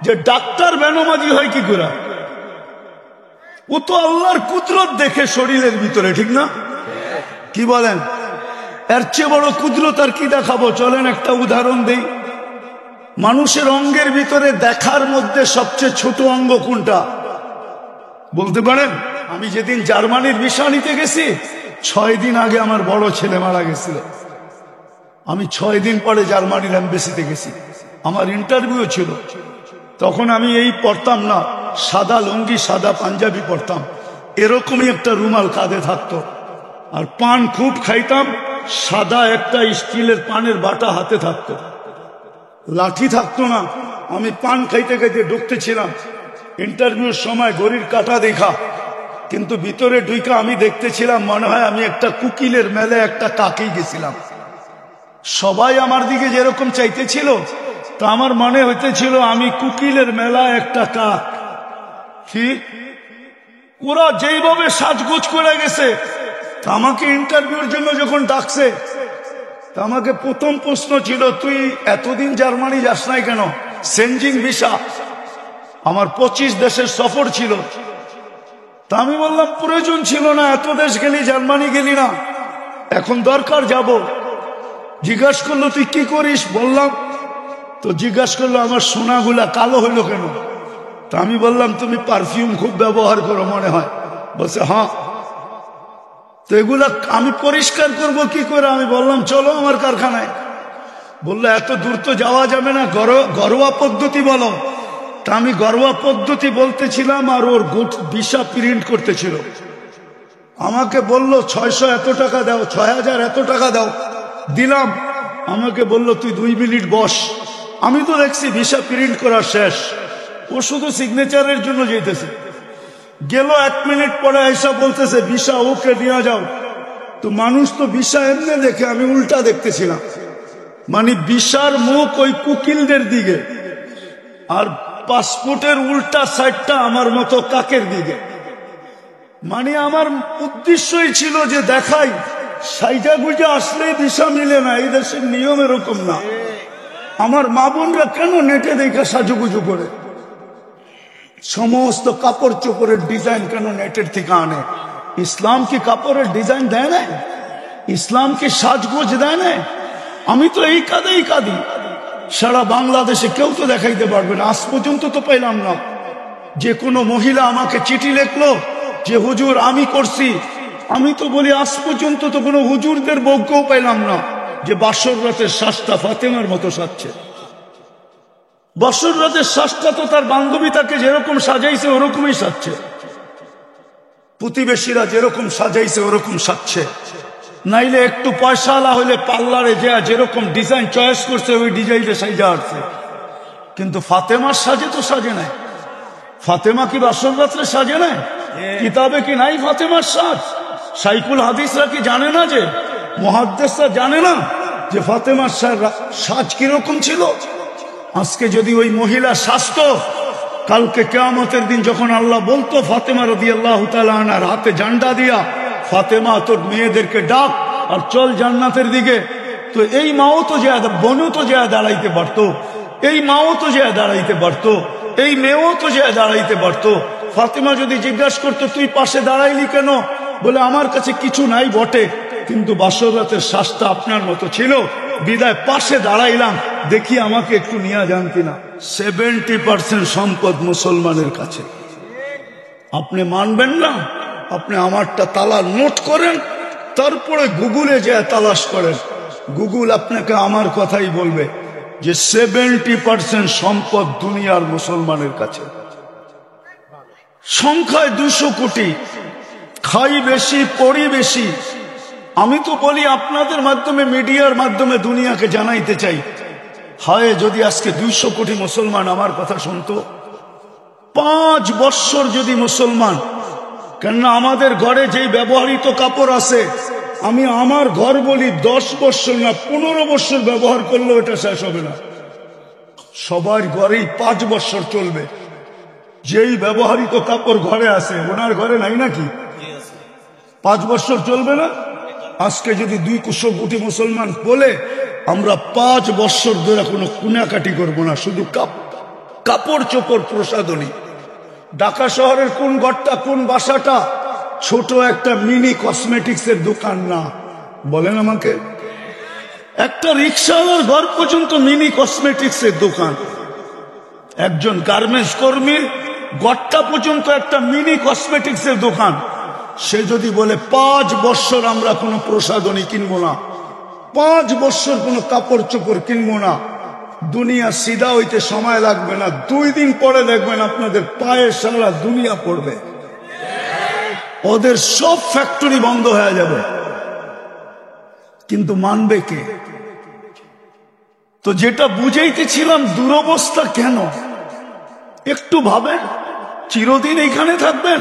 যে ডাক্তার বেনমাজি হয় কি করে? ও তো আল্লাহর কুদরত দেখে শরীরের ভিতরে, ঠিক না? কি বলেন? এর চেয়ে বড় কুদরত আর কি দেখাবো? চলেন একটা উদাহরণ দেই। মানুষের অঙ্গের ভিতরে দেখার মধ্যে সবচেয়ে ছোট অঙ্গ কোনটা বলতে পারেন? আমি যেদিন জার্মানির ভিসা নিতে গেছি, 6 দিন আগে আমার বড় ছেলে মারা গেছিল। আমি 6 দিন পরে জার্মানির এম্বাসিতে গেছি, আমার ইন্টারভিউ ছিল। তখন আমি এই পড়তাম না, সাদা লুঙ্গি সাদা পাঞ্জাবি পড়তাম, এরকমই একটা রুমাল কাঁধে থাকতো। আর পান খুব খাইতাম, সাদা একটা স্টিলের পানের বাটা হাতে থাকতো, লাঠি থাকতো না। আমি পান খাইতে খাইতে ঢুকতেছিলাম ইন্টারভিউর সময়, ঘড়ির কাঁটা দেখা, কিন্তু ভিতরে ঢুইকা আমি দেখতেছিলাম মনে হয় আমি একটা কুকিলের মেলে একটা কাকেই গেছিলাম। সবাই আমার দিকে যেরকম চাইতেছিল, তা আমার মনে হইতেছিল আমি কুকিলের মেলা একটা কাক। কি ওরা যেইভাবে সাজগোজ করে গেছে, তা আমাকে ইন্টারভিউর জন্য যখন ডাকছে, তা আমাকে প্রথম প্রশ্ন ছিল, তুই এতদিন জার্মানি যাস নাই কেন? সেনজিং ভিসা, আমার 25 দেশের সফর ছিল। তা আমি বললাম প্রয়োজন ছিল না, এত দেশ গেলি, জার্মানি গেলি না, এখন দরকার যাব। জিজ্ঞাসা করলো তুই কি করিস? বললাম। তো জিজ্ঞাসা করলো আমার সোনাগুলা কালো হইলো কেন? তা আমি বললাম তুমি পারফিউম খুব ব্যবহার করো মনে হয়। বলছে হ্যাঁ। তো এগুলা আমি পরিষ্কার করব কি করে? আমি বললাম চলো আমার কারখানায়। বললো এত দূর তো যাওয়া যাবে না, ঘরোয়া পদ্ধতি বলো। তা আমি ঘরোয়া পদ্ধতি বলতেছিলাম, আর ওর ভিসা প্রিন্ট করতেছিল। আমাকে বলল 600 এত টাকা দাও, 6000 এত টাকা দাও। দিলাম। আমাকে বলল তুই 2 মিনিট বস। আমি তো দেখছি ভিসা প্রিন্ট করা শেষ, ও শুধু সিগনেচারের জন্য যেতেছে। গেল 1 মিনিট পরে এসা বলতেছে ভিসা ওকে নিয়ে যাও। তো মানুষ তো ভিসা এমনি দেখে, আমি উল্টা দেখতেছিলাম, মানে ভিসার মুখ ওই কুকিলদের দিকে, আর পাসপোর্টের উল্টা সাইডটা আমার মতো কাকের দিকে। মানে আমার উদ্দেশ্যই ছিল যে দেখাই সাইজা গুজা আসলে ভিসা মিলে না, এই দেশের নিয়ম এরকম না। আমার মা বোনরা কেন নেটে দেখে সাজুগুজু করে? সমস্ত কাপড় চোপড়ের ডিজাইন কেন নেটের থেকে আনে? ইসলাম কি কাপড়ের ডিজাইন দেয় না? ইসলাম কি সাজগোজ দেয় না? আমি তো এই কাঁদি, সারা বাংলাদেশে কেউ তো দেখাইতে পারবে না। আজ পর্যন্ত তো পাইলাম না যে কোনো মহিলা আমাকে চিঠি লিখলো যে হুজুর আমি করছি। আমি তো বলি আজ পর্যন্ত তো কোনো হুজুরদের বউকেও পাইলাম না যে বাসর রাতের শ্বাসটা ফাতেমার মতো সাজছে। বছর রাতের শ্বাসটা তো তার বান্ধবী তাকে যেরকম সাজাইছে ওরকমই সাজছে, প্রতিবেশীরা যেরকম সাজাইছে ওরকম সাজছে। নাইলে একটু পয়সাওয়ালা হইলে পার্লারে যা যেরকম ডিজাইন চয়েস করছে ওই ডিজাইনে সাজা আসছে। কিন্তু ফাতেমার সাজে তো সাজে নাই। ফাতেমা কি বাসর রাত্রে সাজে নাই? কিতাবে কি নাই ফাতেমার সাজ? সাইকুল হাদিসরা কি জানে না, যে মুহাদ্দিসরা জানে না যে ফাতেমার সাজ কিরকম ছিল? আজকে যদি ওই মহিলা সাজতো, কালকে কিয়ামতের দিন যখন আল্লাহ বলতো ফাতেমা রাদিয়াল্লাহু তাআলা আনহার হাতে ঝান্ডা দিয়া, ফাতেমা তোর মেয়েদেরকে ডাক আর চল জান্নাতের দিকে, তো এই মাও তো যে বোনও তো যে দাঁড়াইতে পারতো, এই মাও তো যে দাঁড়াইতে পারতো, এই মেয়েও তো যে দাঁড়াইতে পারতো। ফাতেমা যদি জিজ্ঞাসা করতো তুই পাশে দাঁড়াইলি কেন? বলে আমার কাছে কিছু নাই বটে, কিন্তু বাসর রাতের শ্বাসটা আপনার মতো ছিল, বিদায় পাশে দাঁড়াইলাম, দেখি আমাকে একটু নিয়ে যান কিনা। 70% সম্পদ মুসলমানের কাছে। আপনি মানবেন না? আপনি আমারটা তালা নোট করেন, তারপরে গুগলে যে তালাশ করেন, গুগল আপনাকে আমার কথাই বলবে যে 70% সম্পদ দুনিয়ার মুসলমানের কাছে। সংখ্যায় 200 কোটি, খাই বেশি, পড়ি বেশি। আমি তো বলি আপনাদের মাধ্যমে, মিডিয়ার মাধ্যমে দুনিয়াকে জানাইতে চাই, হায় যদি আজকে 200 কোটি মুসলমান আমার কথা শুনতো। 5 বৎসর যদি মুসলমান, কেননা আমাদের ঘরে যেই ব্যবহৃত কাপড় আছে, আমি আমার ঘর বলি 10 বৎসর না 15 বৎসর ব্যবহার করলেও এটা শেষ হবে না। সবার ঘরেই 5 বৎসর চলবে। যেই ব্যবহৃত কাপড় ঘরে আছে ওনার ঘরে নাই নাকি? 5 বৎসর চলবে না? আজকে যদি 200 কোটি মুসলমান বলে আমরা 5 বৎসর ধরে কোনো কুনাকাটি করবো না, শুধু কাপড় চোপড় প্রসাধনী। ঢাকা শহরের কোন ঘরটা, কোন বাসাটা ছোট একটা মিনি কসমেটিক্সের দোকান না? বলেন আমাকে। একটা রিক্সাওয়ালার ঘর পর্যন্ত মিনি কসমেটিক্সের দোকান। একজন গার্মেন্টস কর্মীর ঘরটা পর্যন্ত একটা মিনি কসমেটিক্সের দোকান। সে যদি বলে 5 বছর আমরা কোনো প্রসাধনী কিনবো না, 5 বছর কোনো কাপড় চোপড় কিনবো না, দুনিয়া সিধা হইতে সময় লাগবে না, 2 দিন পরে দেখবেন আপনাদের পায়ে সারা দুনিয়া পড়বে, ওদের সব ফ্যাক্টরি বন্ধ হয়ে যাবে। কিন্তু মানবে কে? তো যেটা বুঝাইতেছিলাম, দুরবস্থা কেন একটু ভাবেন। চিরদিন এইখানে থাকবেন?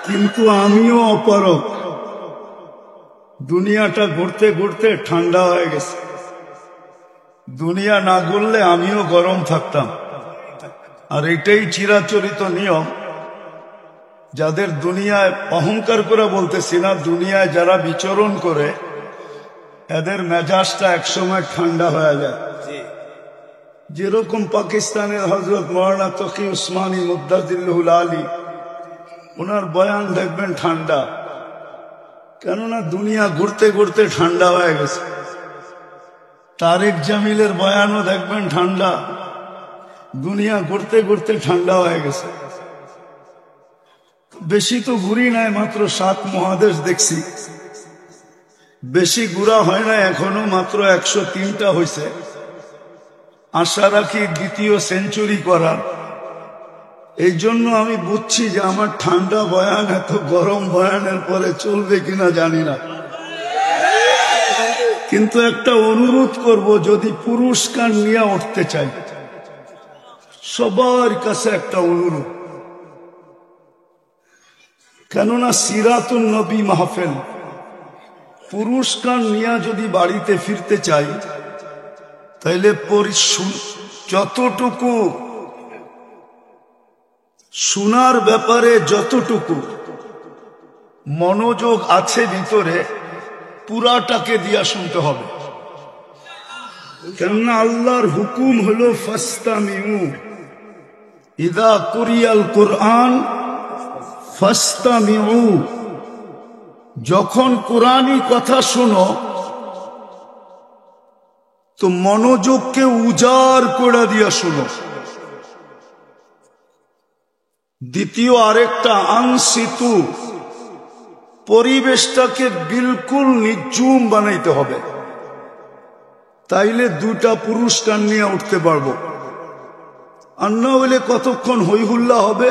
কিন্তু আমিও অপারক। দুনিয়াটা ঘুরতে ঘুরতে ঠান্ডা হয়ে গেছে। দুনিয়া না ঘুরলে আমিও গরম থাকতাম। আর এটাই চিরাচরিত নিয়ম। যাদের দুনিয়ায় অহংকার করে বলতেছি না, দুনিয়ায় যারা বিচরণ করে এদের মেজাজটা একসময় ঠান্ডা হয়ে যায়। যেরকম পাকিস্তানের হজরত মৌলানা তকি উসমানী মুদ্দাজিল্লুল আলী, ওনার বয়ান দেখবেন ঠান্ডা, কেননা দুনিয়া ঘুরতে ঘুরতে ঠান্ডা হয়ে গেছে। তারেক জামিলের বয়ানও দেখবেন ঠান্ডা, দুনিয়া ঘুরতে ঘুরতে ঠান্ডা হয়ে গেছে। বেশি তো ঘুরি নাই, মাত্র 7 মহাদেশ দেখছি। বেশি ঘুরা হয় না এখনো, মাত্র 103টা হয়েছে। আশা রাখি 2য় সেঞ্চুরি করার। এই জন্য আমি বুঝছি যে আমার ঠান্ডা বয়ান এত গরম বয়ানের পরে চলবে কিনা জানি না। কিন্তু একটা অনুরোধ করব, যদি পুরস্কার নিয়ে উঠতে চাই, সবার কাছে একটা অনুরোধ, কেননা সিরাতুন নবী মাহফিল, পুরস্কার নিয়ে যদি বাড়িতে ফিরতে চাই, তাইলে যতটুকু শোনার ব্যাপারে যতটুকু মনোযোগ আছে ভিতরে, পুরাটাকে দিয়া শুনতে হবে। কেননা আল্লাহর হুকুম হলো ফাস্তামিউ ইযা কুরিয়াল কুরআন ফাস্তামিউ। যখন কুরআনি কথা শোনো তো মনোযোগকে উজাড় করে দিয়া শোনো। দ্বিতীয় আরেকটা, আনসিতু, পরিবেশটাকে বিলকুল নিঝুম বানাইতে হবে, তাইলে 2টা পুরস্কার নিয়ে উঠতে পারবো। আর না হইলে কতক্ষণ হইহুল্লা হবে,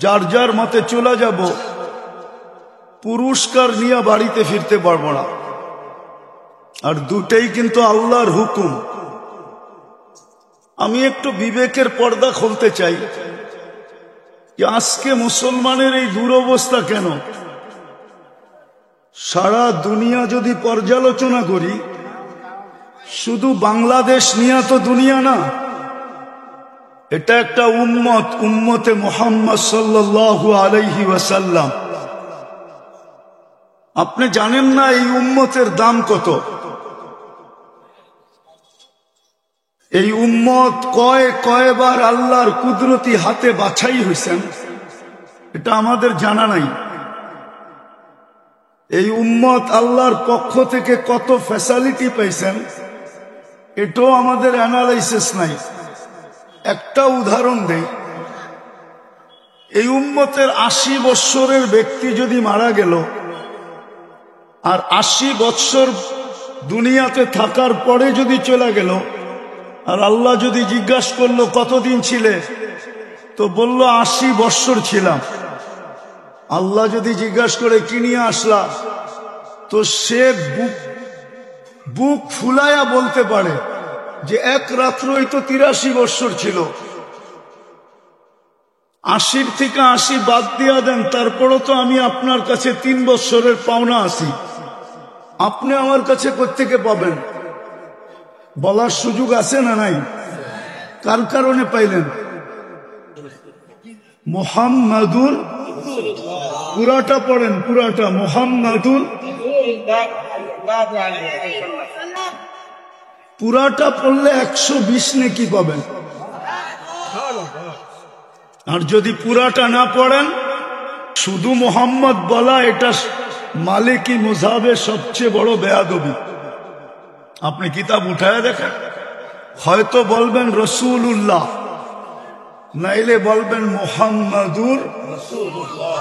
যার যার মতে চলে যাব, পুরস্কার নিয়ে বাড়িতে ফিরতে পারবো না। আর 2টাই কিন্তু আল্লাহর হুকুম। আমি একটু বিবেকের পর্দা খুলতে চাই যে আজকে মুসলমানের এই দুরবস্থা কেন। সারা দুনিয়া যদি পর্যালোচনা করি, শুধু বাংলাদেশ নিয়ে তো দুনিয়া না, এটা একটা উম্মত, উম্মতে মুহাম্মদ সাল্লাল্লাহু আলাইহি ওয়াসাল্লাম। আপনি জানেন না এই উম্মতের দাম কত? এই উম্মত কয়বার আল্লাহর কুদরতি হাতে বাছাই হয়েছেন, এটা আমাদের জানা নাই। এই উম্মত আল্লাহর পক্ষ থেকে কত ফ্যাসিলিটি পাইছেন, এটাও আমাদের অ্যানালাইসিস নাই। একটা উদাহরণ দেই, এই উম্মতের 80 বৎসরের ব্যক্তি যদি মারা গেল, আর 80 বৎসর দুনিয়াতে থাকার পরে যদি চলে গেল, আর আল্লাহ যদি জিজ্ঞাসা করলো কতদিন ছিলে, তো বলল 80 বৎসর ছিলাম। আল্লাহ যদি জিজ্ঞাসা করে কি নিয়ে আসলা, তো সে বুক ফুলায়া বলতে পারে যে এক রাত্রই তো 83 বৎসর ছিল। 80 থেকে 80 বাদ দিয়া দেন, তারপরও তো আমি আপনার কাছে 3 বৎসরের পাওনা আছি। আপনি আমার কাছে কোত্থেকে পাবেন? বলার সুযোগ আছে না নাই? কার কারণে পাইলেন? মুহাম্মাদুর, পুরাটা পড়েন, পুরাটা মুহাম্মাদুর, পুরাটা পড়লে 120 নেকি পাবেন। আর যদি পুরাটা না পড়েন, শুধু মোহাম্মদ বলা এটা মালিকি মুযহাবের সবচেয়ে বড় বেয়াদবি। আপনি কিতাব উঠায় দেখেন, হয়তো বলবেন রসুল্লাহ, নাইলে বলবেন মুহাম্মাদুর রাসূলুল্লাহ।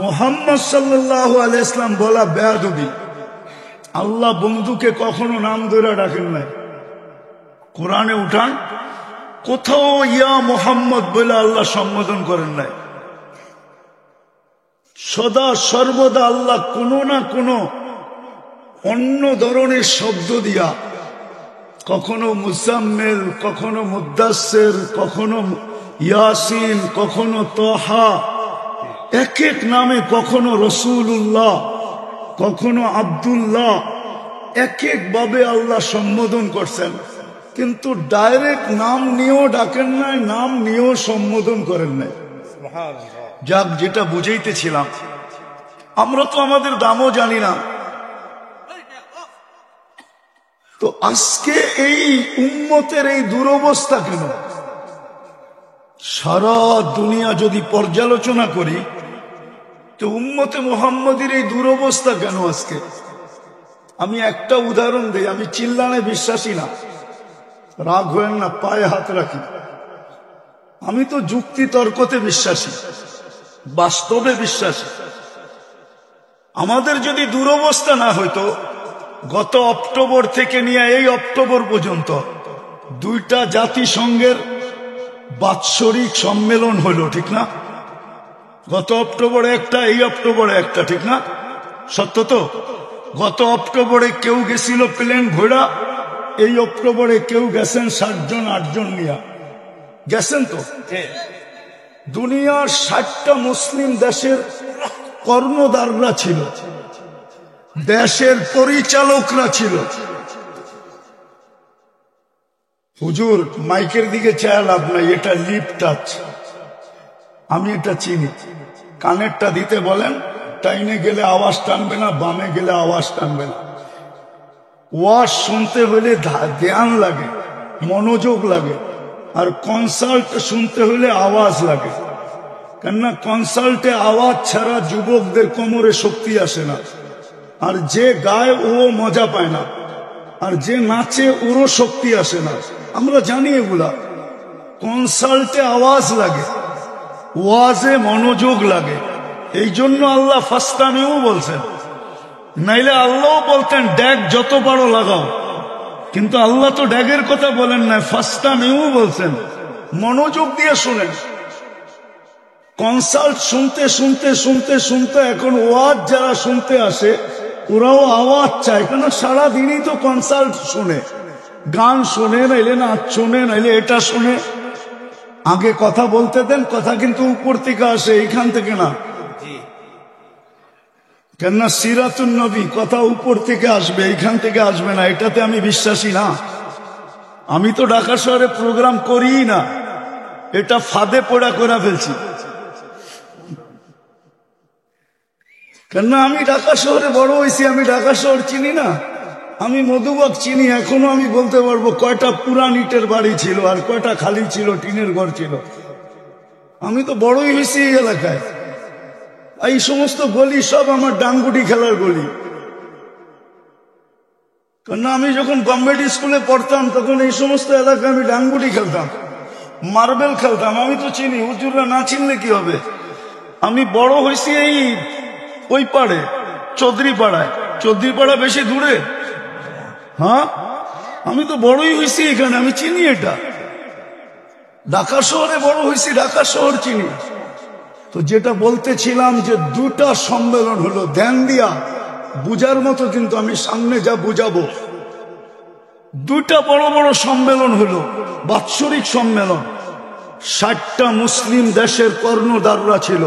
মুহাম্মদ সাল্লাল্লাহু আলাইহি ওয়াসাল্লাম বলা বেয়াদবি। আল্লাহ বন্ধুকে কখনো নাম ধরে ডাকেন নাই। কোরআনে উঠান, কোথাও ইয়া মুহাম্মদ বলে আল্লাহ সম্বোধন করেন নাই। সদা সর্বদা আল্লাহ কোনো না কোনো অন্য ধরনের শব্দ দিয়া, কখনো মুজাম্মিল, কখনো মুদ্দাসসির, কখনো ইয়াসিন, কখনো তাহা, এক এক নামে, কখনো রসুল্লাহ, কখনো আব্দুল্লাহ, এক এক ভাবে আল্লাহ সম্বোধন করছেন। কিন্তু ডাইরেক্ট নাম নিয়েও ডাকেন নাই, নাম নিয়েও সম্বোধন করেন নাই। যাক, যেটা বুঝাইতেছিলাম, আমরা তো আমাদের দামও জানি না। তো আজকে এই উম্মতের এই দুরবস্থা কেন? সারা দুনিয়া যদি পর্যালোচনা করি, তো উম্মতে মুহাম্মদের এই দুরবস্থা কেন আজকে? আমি একটা উদাহরণ দিই। আমি চিল্লানে বিশ্বাসী না, রাগ হয়েন না, পায়ে হাত রাখি। আমি তো যুক্তি তর্কতে বিশ্বাসী, বাস্তবে বিশ্বাসী। আমাদের যদি দুরবস্থা না হইতো, গত অক্টোবর থেকে নিয়ে এই অক্টোবর পর্যন্ত 2টা জাতিসংঘের বাৎসরিক সম্মেলন হলো, ঠিক না? গত অক্টোবরে একটা, এই অক্টোবরে একটা, ঠিক না? সত্য তো? গত অক্টোবরে কেউ গেছিল প্লেন ঘোড়া, এই অক্টোবরে কেউ গেছেন 7 জন 8 জন নিয়ে গেছেন। তো দুনিয়ার 60টা মুসলিম দেশের কর্ণধাররা ছিল, দেশের পরিচালকরা ছিল। হুজুর, মাইকের দিকে চেয়ে লাভ নাই, এটা লিপ টাচ, আমি এটা চিনি। কানেরটা দিতে বলেন, টাইনে গেলে আওয়াজ টানবে না, বামে গেলে আওয়াজ টানবে না। ওয়াজ শুনতে হলে ধ্যান লাগে, মনোযোগ লাগে, আর কনসাল্ট শুনতে হলে আওয়াজ লাগে। কেননা কনসাল্টে আওয়াজ ছাড়া যুবকদের কোমরে শক্তি আসে না, আর যে গায় ও মজা পায় না, আর যে নাচে ওরও শক্তি আসে না। আমরা জানি এগুলা। কনসাল্টে আওয়াজ লাগে, ওয়াজে মনোযোগ লাগে। এই জন্য আল্লাহ ফাস্তামিউ বলছেন, নাইলে আল্লাহ বলতেন ড্যাগ যত পারো লাগাও, কিন্তু আল্লাহ তো ড্যাগের কথা বলেন না, ফাস্তামিউ বলছেন, মনোযোগ দিয়ে শুনেন। কনসাল্ট শুনতে শুনতে শুনতে শুনতে এখন ওয়াজ যারা শুনতে আসে, ওরাও আওয়াজ চায়। কেন? সারাদিনই তো কনসাল্ট শুনে, গান শুনে, নাইলে নাচ শুনে, নাইলে এটা শুনে। আগে কথা বলতে দেন, কথা কিন্তু উপর থেকে আসে, এইখান থেকে না। কেননা সিরাতুন নবী, কথা উপর থেকে আসবে, এইখান থেকে আসবে না। এটাতে আমি বিশ্বাসী না। আমি তো ঢাকা শহরে প্রোগ্রাম করিই না, এটা ফাঁদে পড়া করে ফেলছি। কেননা আমি ঢাকা শহরে বড় হয়েছি, আমি ঢাকা শহর চিনি না। আমি মধুবাগ চিনি, এখনো আমি বলতে পারবো কয়টা পুরান ইটের বাড়ি ছিল আর কয়টা খালি ছিল, টিনের ঘর ছিল। আমি তো বড়ই হয়েছি এই এলাকায়। এই সমস্ত গলি সব আমার ডাঙ্গুটি খেলার গলি। কেননা আমি যখন গভর্নমেন্ট স্কুলে পড়তাম, তখন এই সমস্ত এলাকায় আমি ডাঙ্গুটি খেলতাম, মার্বেল খেলতাম। আমি তো চিনি, হুজুররা না চিনলে কি হবে। আমি বড় হয়েছি এই ওই পাড়ে, চৌধুরীপাড়ায়। চৌধুরীপাড়া বেশি দূরে? হ্যাঁ, আমি তো বড়ই হয়েছি এখানে, আমি চিনি এটা। ঢাকা শহরে বড় হয়েছি, ঢাকা শহর চিনি। তো যেটা বলতেছিলাম, যে 2টা সম্মেলন হলো, ধ্যান দিয়া বুঝার মতো, কিন্তু আমি সামনে যা বুঝাবো। 2টা বড় বড় সম্মেলন হলো, বাৎসরিক সম্মেলন। 60টা মুসলিম দেশের কর্ণধাররা ছিল।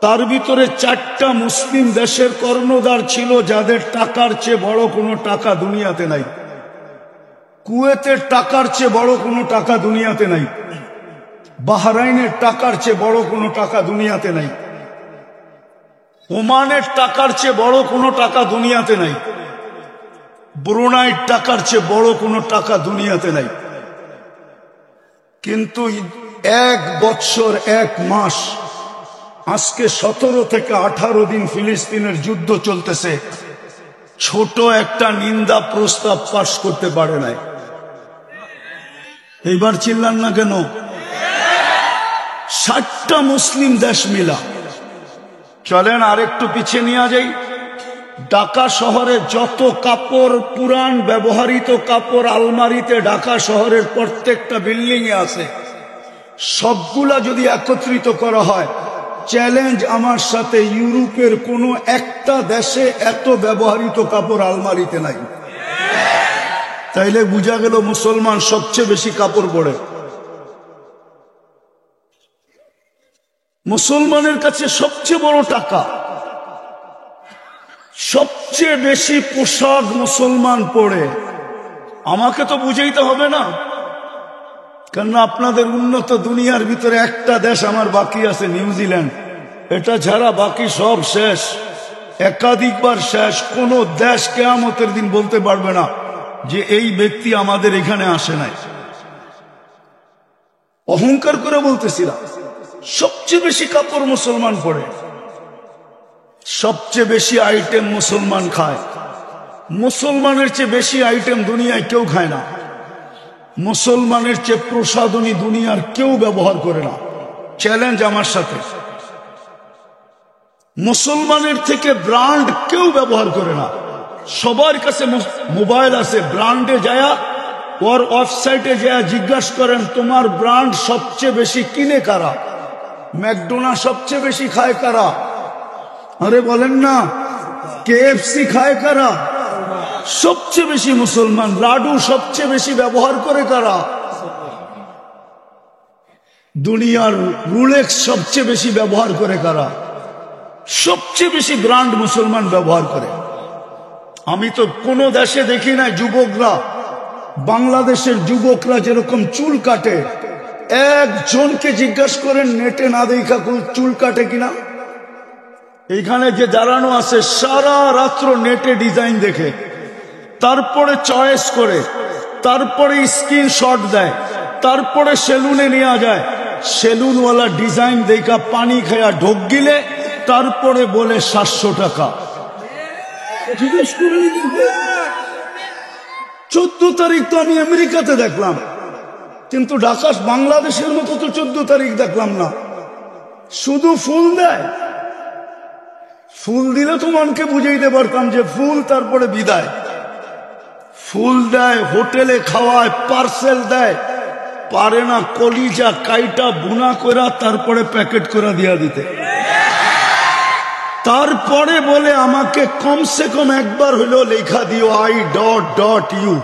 তার ভিতরে 4টা মুসলিম দেশের কর্ণধার ছিল যাদের টাকার চেয়ে বড় কোনো টাকা দুনিয়াতে নাই। কুয়েতের টাকার চেয়ে বড় কোনো টাকা দুনিয়াতে নাই। বাহরাইনের টাকার চেয়ে বড় কোনো টাকা দুনিয়াতে নাই। ওমানের টাকার চেয়ে বড় কোনো টাকা দুনিয়াতে নাই। ব্রুনাইয়ের টাকার চেয়ে বড় কোনো টাকা দুনিয়াতে নাই। কিন্তু 1 বৎসর 1 মাস, আজকে 17 থেকে 18 দিন ফিলিস্তিনের যুদ্ধ চলতেছে, ছোট একটা নিন্দা প্রস্তাব পাশ করতে পারে নাই। এইবার চিল্লান না কেন? 60টা মুসলিম দেশ মিলা। চলেন আরেকটু পিছিয়ে নিয়ে যাই। ঢাকা শহরে যত কাপড়, পুরান ব্যবহৃত কাপড় আলমারিতে ঢাকা শহরের প্রত্যেকটা বিল্ডিং এ আছে, সবগুলা যদি একত্রিত করা হয়, চ্যালেঞ্জ আমার সাথে, ইউরোপের কোন একটা দেশে এত ব্যবহৃত কাপড় আলমারিতে নাই। তাইলে বোঝা গেল মুসলমান সবচেয়ে বেশি কাপড় পরে। মুসলমানের কাছে সবচেয়ে বড় টাকা, সবচেয়ে বেশি পোশাক মুসলমান পরে। আমাকে তো বুঝাইতে হবে না, কেননা আপনাদের উন্নত দুনিয়ার ভিতরে একটা দেশ আমার বাকি আছে, নিউজিল্যান্ড। এটা ছাড়া বাকি সব শেষ, একাধিকবার শেষ। কোন দেশ কিয়ামতের দিন বলতে পারবে না যে এই ব্যক্তি আমাদের এখানে আসে নাই। অহংকার করে বলতেছিলাম, সবচেয়ে বেশি কাপড় মুসলমান পরে, সবচেয়ে বেশি আইটেম মুসলমান খায়। মুসলমানের চেয়ে বেশি আইটেম দুনিয়ায় কেউ খায় না। মুসলমানের চেয়ে প্রসাধনী দুনিয়ার কেউ ব্যবহার করে না। চ্যালেঞ্জ আমার সাথে। মুসলমানের থেকে ব্র্যান্ড কেউ ব্যবহার করে না। সবার কাছে মোবাইল আছে, ব্র্যান্ডে যায় ওর ওয়েবসাইটে যায় জিজ্ঞাসা করেন তোমার ব্র্যান্ড সবচেয়ে বেশি কিনে কারা, ম্যাকডোনাল্ড সবচেয়ে বেশি খায় কারা, আরে বলেন না কেএফসি খায় কারা, সবচেয়ে বেশি মুসলমান। লাডু সবচেয়ে বেশি ব্যবহার করে কারা, দুনিয়ার রুলেক্স সবচেয়ে বেশি ব্যবহার করে কারা, সবচেয়ে বেশি ব্র্যান্ড মুসলমান ব্যবহার করে। আমি তো কোন দেশে দেখি না যুবকরা, বাংলাদেশের যুবকরা যেরকম চুল কাটে, একজনকে জিজ্ঞাসা করেন নেটে না দেখা চুল কাটে কিনা। এইখানে যে দাঁড়ানো আছে সারা রাত্র নেটে ডিজাইন দেখে, তারপরে চয়েস করে, তারপরে স্ক্রিনশট দেয়, তারপরে সেলুনে নেওয়া যায়। সেলুনওয়ালা ডিজাইন দেখা পানি খায়া ঢোক গিলে তারপরে বলে 700 টাকা। জিজ্ঞেস করে 14 তারিখ তো আমি আমেরিকাতে দেখলাম, কিন্তু ঢাকা বাংলাদেশের মতো তো 14 তারিখ দেখলাম না। শুধু ফুল দেয়। ফুল দিলে তো মনকে বুঝাইতে পারতাম যে ফুল, তারপরে বিদায়। ফুল দেয়, হোটেলে খাওয়ায়, পার্সেল দেয়, পারে না কলিজা কাইটা বুনা করা তারপরে প্যাকেট করে দিয়া দিতে। তারপরে বলে আমাকে কমসে কম একবার হলেও লেখা দিও I.U।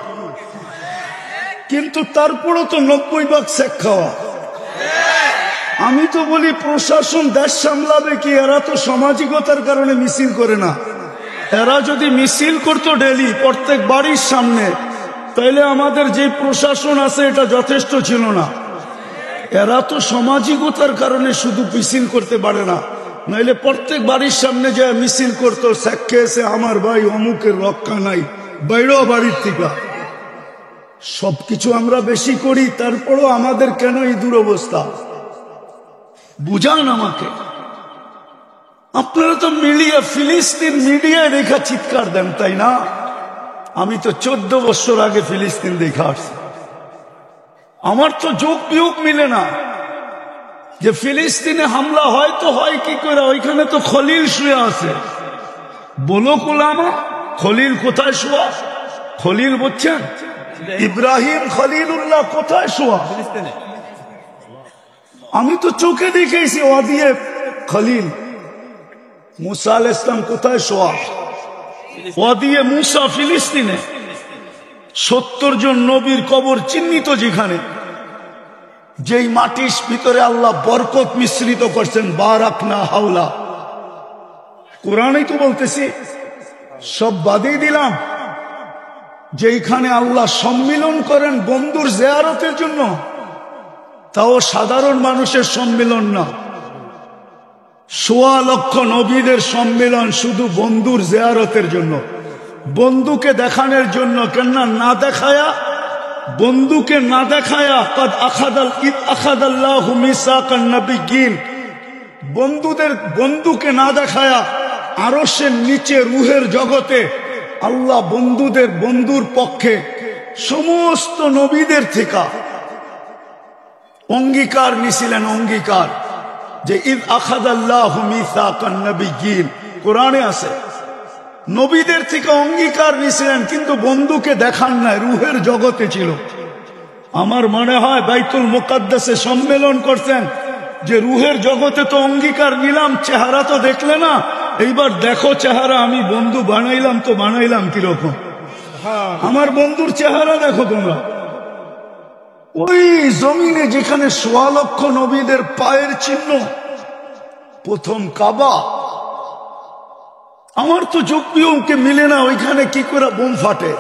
কিন্তু তারপরও তো 90 ভাগ শেখ খাওয়া। আমি তো বলি প্রশাসন দেশ সামলাবে কি? এরা তো সামাজিকতার কারণে মিছিল করে না। এরা যদি মিছিল করতো ডেলি প্রত্যেক বাড়ির সামনে, তাইলে আমাদের যে প্রশাসন আছে এটা যথেষ্ট ছিল না। এরা তো সামাজিকতার কারণে শুধু মিছিল করতে পারে না, নাইলে প্রত্যেক বাড়ির সামনে যে মিছিল করতো, শেখ খেয়েছে আমার ভাই অমুকের রক্ষা নাই, বাইরেও বাড়ির থেকে। সবকিছু আমরা বেশি করি, তারপরও আমাদের কেন এই দুরবস্থা? বুঝান আমাকে। আপনারা তো মিডিয়া, ফিলিস্তিন মিডিয়ায় রেখা চিৎকার দেন, তাই না? আমি তো 14 বছর আগে ফিলিস্তিন দেখা আসছি। আমার তো যোগ বিয়োগ মিলে না যে ফিলিস্তিনে হামলা হয় তো হয় কি করে। ওইখানে তো খলিল শুয়ে আছে। বলো কুলামা, খলিল কোথায় শোয়া? খলিল বুঝছেন? ইব্রাহিম খলিলুল্লাহ কোথায় শোয়া? আমি তো চোখে দেখেছি ওয়াদিয়ে খলিল। মুসা আলাইহিস সালাম কোথায় শোয়া? ওয়াদিয়ে মুসা ফিলিস্তিনে। 70 জন নবীর কবর চিহ্নিত যেখানে, যেই মাটির ভিতরে আল্লাহ বরকত মিশ্রিত করছেন, বারাকনা হাওলা। কোরআনেই তো বলতেছি, সব বাদই দিলাম। যেইখানে আল্লাহ সম্মিলন করেন বন্ধুর জিয়ারতের জন্য, তাও সাধারণ মানুষের সম্মিলন না, 1.25 লক্ষ নবীদের সম্মিলন শুধু বন্ধুর জিয়ারতের জন্য, বন্ধুকে দেখানোর জন্য। কেননা না দেখায়া বন্ধুকে না দেখায়া কদ আখাদাল্লাহু মিসাকান নাবিয়্যিন, বন্ধুকে না দেখায়া আরশের নিচে রুহের জগতে আল্লাহ বন্ধুর পক্ষে সমস্ত নবীদের থেকে অঙ্গীকার নিছিলেন, অঙ্গীকার যে ইদ আখাদাল্লাহু মিসাকান নাবিয়্যিন, কোরআনে আছে। নবীদের থেকে অঙ্গীকার নিছিলেন, কিন্তু বন্ধুকে দেখান নাই, রুহের জগতে ছিল। আমার মনে হয় বাইতুল মুকাদ্দাসে সম্মেলন করছেন যে রুহের জগতে তো অঙ্গীকার নিলাম, চেহারা তো দেখলে না, এইবার দেখো চেহারা আমি বন্ধু বানাইলাম তো বানাইলাম কিরকম, আমার বন্ধুর চেহারা দেখো তোমরা। ওই জমিনে যেখানে ১.৫ লক্ষ নবীদের পায়ের চিহ্ন, প্রথম কাবা, আমার তো চোখ পিয়মকে মিলে না ওইখানে কি করে বোম ফাটে,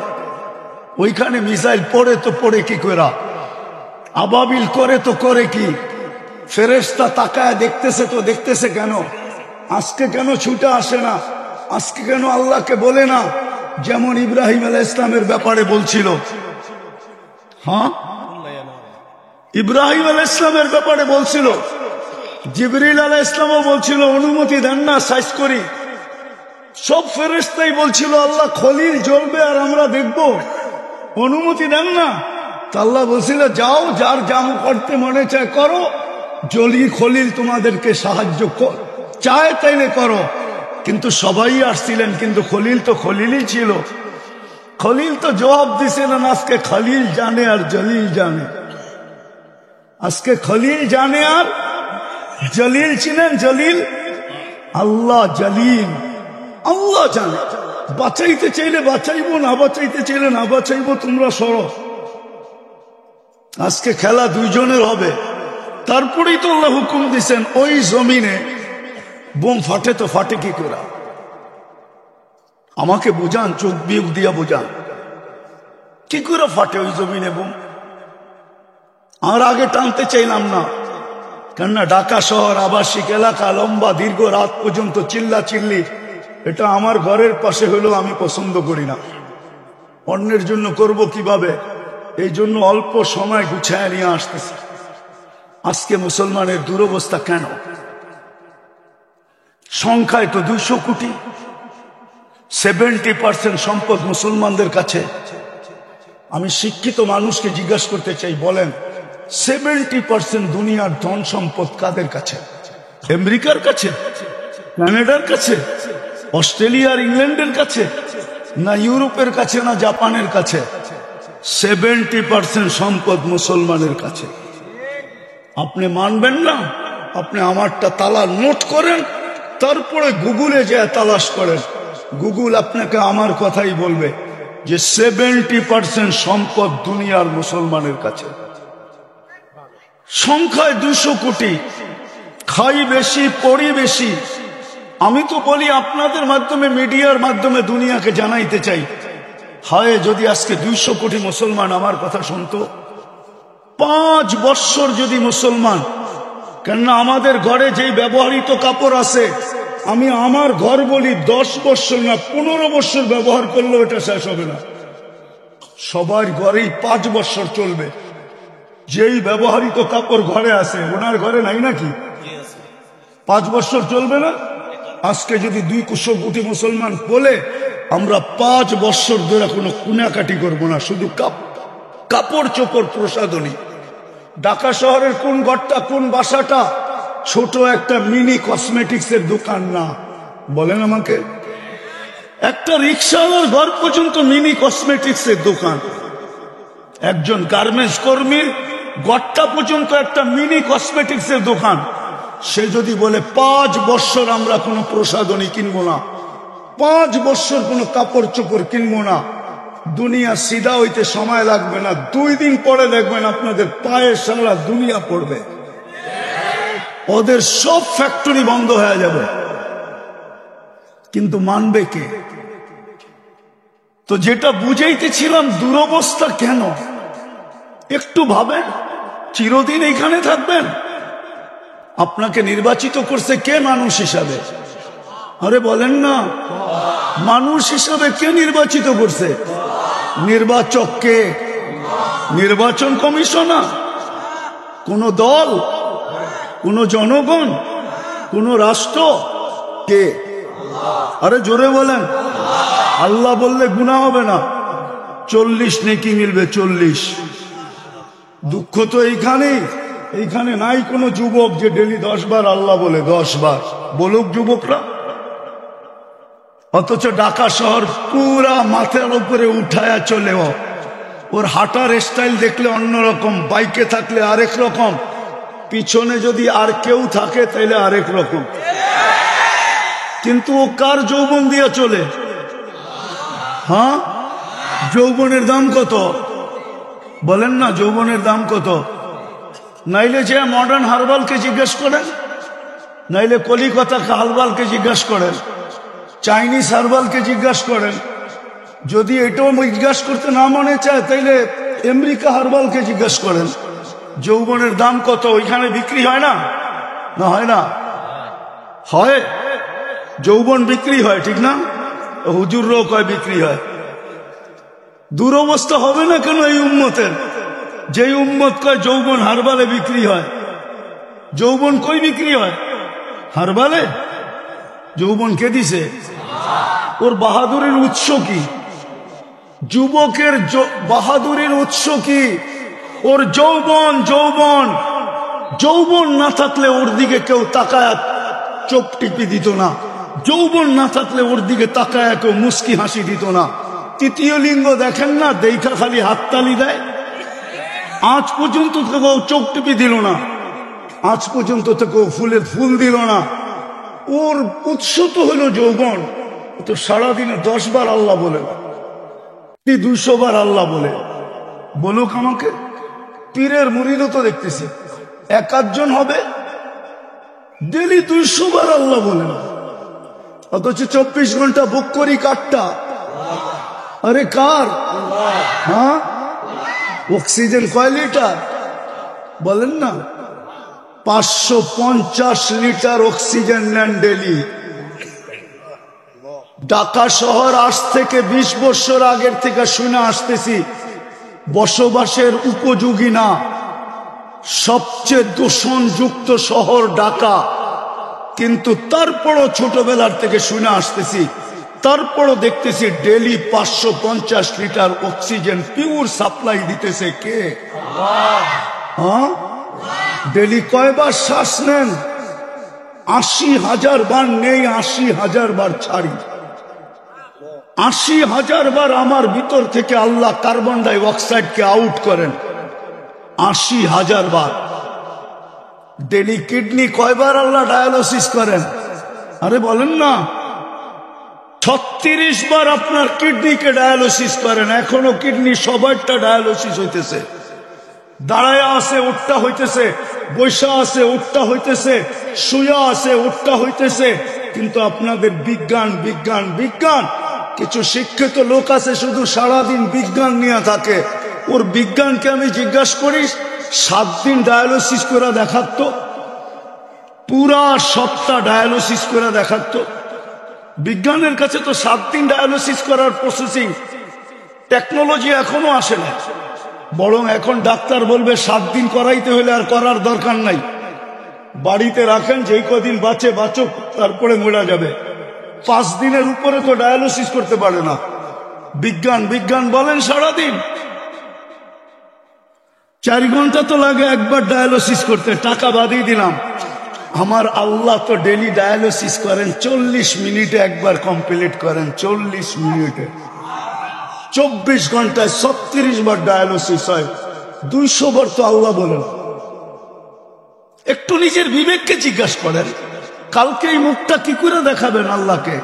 ওইখানে মিসাইল পড়ে তো পড়ে কি করে, আবাবিল করে তো করে কি, ফেরেশতা তাকায় দেখতেছে তো দেখতেছে কেন, আজকে কেন ছুটে আসে না, আজকে কেন আল্লাহকে বলে না, যেমন ইব্রাহিম আলাইহিস সালামের ব্যাপারে বলছিল। হ্যাঁ, ইব্রাহিম আলাইহিস সালামের ব্যাপারে বলছিল, জিবরিল আলাইহিস সালামও বলছিল অনুমতি দেন না সাইজ করি, সব ফেরেশতাই বলছিল আল্লাহ খলিল জ্বলবে আর আমরা দেখব, অনুমতি দেন না। তা আল্লাহ বলছিল যাও, যার যা করতে মনে চায় করো, জলি খলিল তোমাদেরকে সাহায্য চায় তাইলে করো। কিন্তু সবাই আসছিলেন, কিন্তু খলিল তো খলিলই ছিল, খলিল তো জবাব দিছিলেন আজকে খলিল জানে আর জলিল জানে, আজকে খলিল জানে আর জলিল ছিলেন, জলিল আল্লাহ, জলিল আল্লাহ জানে। বাঁচাইতে চাইলে বাঁচাইবো, না বাঁচাইতে চাইলে না বাঁচাইবো, তোমরা সরো। আজকে খেলা দুইজনের হবে। তারপরেই তো আল্লাহ হুকুম দিচ্ছেন ওই জমিনে বোম ফাটে তো ফাটে কি করে, আমাকে বুঝান, চোখ বিয়োগ দিয়া বুঝান কি করে ফাটে ওই জমিনে বোম। আর আগে টানতে চাইলাম না, কেননা ঢাকা শহর আবাসিক এলাকা, লম্বা দীর্ঘ রাত পর্যন্ত চিল্লা চিল্লি, এটা আমার ঘরের পাশে হলেও আমি পছন্দ করি না, অন্যের জন্য করব কিভাবে, এই জন্য অল্প সময় গুছায় নিয়ে আসতেছে। আজকে মুসলমানের দুরবস্থা কেন? সংখ্যায় তো 200 কোটি, 70% সম্পদ মুসলমানদের কাছে। আমি শিক্ষিত মানুষকে জিজ্ঞাসা করতে চাই, বলেন 70% দুনিয়ার ধন সম্পদ কাদের কাছে? আমেরিকার কাছে, কানাডার কাছে, অস্ট্রেলিয়ার ইংল্যান্ডের কাছে, না ইউরোপের কাছে, না জাপানের কাছে? 70% সম্পদ মুসলমানের কাছে। আপনি মানবেন না? আপনি আমারটা তালা নোট করেন, তারপরে গুগলে যে তালাশ করেন, গুগল আপনাকে আমার কথাই বলবে যে 70% সম্পদ দুনিয়ার মুসলমানের কাছে। সংখ্যায় 200 কোটি, খাই বেশি, পড়ি বেশি। আমি তো বলি আপনাদের মাধ্যমে, মিডিয়ার মাধ্যমে দুনিয়াকে জানাইতে চাই, হায় যদি আজকে 200 কোটি মুসলমান আমার কথা শুনতো, 5 বৎসর যদি মুসলমান, কেননা আমাদের ঘরে যেই ব্যবহৃত কাপড় আছে, আমি আমার ঘর বলি 10 বৎসর না 15 বৎসর ব্যবহার করলেও এটা শেষ হবে না। সবার ঘরেই 5 বৎসর চলবে। যেই ব্যবহৃত কাপড় ঘরে আছে, ওনার ঘরে নাই নাকি? 5 বৎসর চলবে না? আজকে যদি 200 কোটি মুসলমান বলে, আমরা 5 বৎসর ধরে কোনো কুনাকাটি করবো না, শুধু কাপড় চোপড় প্রসাধনী। ঢাকা শহরের কোন ঘরটা, কোন বাসাটা ছোট একটা মিনি কসমেটিক্স এর দোকান না? বলেন আমাকে। একটা রিক্সাওয়ালার ঘর পর্যন্ত মিনি কসমেটিক্স এর দোকান। একজন গার্মেন্টস কর্মীর ঘরটা পর্যন্ত একটা মিনি কসমেটিক্স এর দোকান। সে যদি বলে 5 বৎসর আমরা কোনো প্রসাধনী কিনবো না, 5 বৎসর কোনো কাপড় চোপড় কিনবো না, দুনিয়া সিধা হইতে সময় লাগবে না, 2 দিন পরে দেখবেন আপনাদের পায়ে সারা দুনিয়া পড়বে, ওদের সব ফ্যাক্টরি বন্ধ হয়ে যাবে। কিন্তু মানবে কে? তো যেটা বুঝাইতেছিলাম, দুরবস্থা কেন একটু ভাবেন। চিরদিন এখানে থাকবেন? আপনাকে নির্বাচিত করছে কে মানুষ হিসাবে? আরে বলেন না, মানুষ হিসাবে কে নির্বাচিত করছে? নির্বাচক কে? নির্বাচন কমিশনার, কোন দল, কোন জনগণ, কোন রাষ্ট্র? কে? আরে জোরে বলেন। আল্লাহ বললে গুনাহ হবে না, 40 নেকি মিলবে, 40। দুঃখ তো এইখানে নাই কোনো যুবক যে ডেলি 10 বার আল্লাহ বলে, 10 বার বলুক যুবকরা। অথচ ঢাকা শহর পুরা মাথার উপরে উঠায়া চলেও, ওর হাঁটার স্টাইল দেখলে অন্যরকম, বাইকে থাকলে আরেক রকম, পিছনে যদি আর কেউ থাকে তাইলে আরেক রকম। কিন্তু ও কার যৌবন দিয়ে চলে? হ্যাঁ, যৌবনের দাম কত বলেন না? যৌবনের দাম কত? নাইলে যে মডার্ন হারবালকে জিজ্ঞেস করেন, নাইলে কলিকাতা হারবালকে জিজ্ঞাসা করেন, চাইনিজ হারবালকে জিজ্ঞাসা করেন। যদি এটাও জিজ্ঞাসা করতে না মনে চায় তাইলে আমেরিকা হারবালকে জিজ্ঞাসা করেন যৌবনের দাম কত। ওইখানে বিক্রি হয় না? না হয় না? হয়, যৌবন বিক্রি হয়, ঠিক না? হুজুররাও কয় বিক্রি হয়। দুরবস্থা হবে না কেন এই উম্মতের? যেই উম্মত কয় যৌবন হারবালে বিক্রি হয়, যৌবন কই বিক্রি হয়? হারবালে। যৌবন কে দিছে? ওর বাহাদুরের উৎস কি? যুবকের বাহাদুরের উৎস কি? ওর যৌবন। যৌবন যৌবন না থাকলে ওর দিকে কেউ তাকায় চোখ টিপি দিত না, যৌবন না থাকলে ওর দিকে তাকায় কেউ মুস্কি হাসি দিত না। তৃতীয় লিঙ্গ দেখেন না, দেখা খালি হাততালি দেয়। আজ পর্যন্ত তো কেউ চোখ টিপি দিল না, আজ পর্যন্ত তো কেউ ফুলের ফুল দিল না। ওর উৎস তো হলো যৌবন। তো সারাদিনে 10 বার আল্লাহ বলে, 200 বার আল্লাহ বলে। বলুক আমাকে, পীরের মুরিদও তো দেখতেছি 1-8 হবে, ডেলি 200 বার আল্লাহ বলে, অথচ 24 ঘন্টা বুক করি কারটা? আরে কার? হ্যাঁ, অক্সিজেন কয় লিটার বলেন না? 550 লিটার অক্সিজেন নেন ডেলি। ঢাকা শহর আজ থেকে 20 বছর আগের থেকে শুনে আসতেছি বসবাসের উপযোগী না, সবচেয়ে দূষণযুক্ত শহর ঢাকা। কিন্তু তারপরও ছোটবেলার থেকে শুনে আসতেছি, তারপরও দেখতেছি daily 550 litre oxygen pure supply দিতেছে কে? হ্যাঁ, ডেলি কয়বার শ্বাস নেন? 80,000 বার নেই, 80,000 বার ছাড়ি। 80,000 বার আমার ভিতর থেকে আল্লাহ কার্বন ডাই অক্সাইডকে আউট করেন, 80,000 বার। ডেলি কিডনি কয়বার আল্লাহ ডায়ালিসিস করেন? আরে বলেন না, 36 বার আপনার কিডনিকে ডায়ালিসিস করেন। এখনো কিডনি সবারটা ডায়ালিসিস হইতেছে। দাঁড়ায়া আছে উঠটা হইতেছে, বৈশা আছে উঠটা হইতেছে, শুয়া আছে উঠটা হইতেছে। কিন্তু আপনাদের বিজ্ঞান বিজ্ঞান বিজ্ঞান। কিছু শিক্ষিত লোক আছে শুধু সারাদিন বিজ্ঞান নিয়ে থাকে। ওর বিজ্ঞানকে আমি জিজ্ঞাসা করি, 7 দিন ডায়ালিসিস করে দেখাতো, পুরা সপ্তাহ ডায়ালিসিস করে দেখাতো। বিজ্ঞানের কাছে তো 7 দিন ডায়ালিসিস করার প্রসেসিং টেকনোলজি এখনো আসে না। বরং এখন ডাক্তার বলবে 7 দিন করাইতে হলে আর করার দরকার নাই, বাড়িতে রাখেন, যেই কদিন বাঁচে বাঁচুক, তারপরে মরা যাবে। 5 দিনের উপরে তো ডায়ালিসিস করতে পারে না। বিজ্ঞান বিজ্ঞান বলেন সারাদিন। 4 ঘন্টা তো লাগে একবার ডায়ালিসিস করতে, টাকা বাদিয়ে দিলাম। আমার আল্লাহ তো ডেলি ডায়ালিসিস করেন 40 মিনিটে একবার কমপ্লিট করেন, 40 মিনিটে। 24 ঘন্টায় 36 বার ডায়ালিসিস হয়, 200 বার তো আল্লাহ বলেন। একটু নিজের বিবেককে জিজ্ঞাসা করেন, কালকে এই মুখটা কি করে দেখাবেন আল্লাহকে?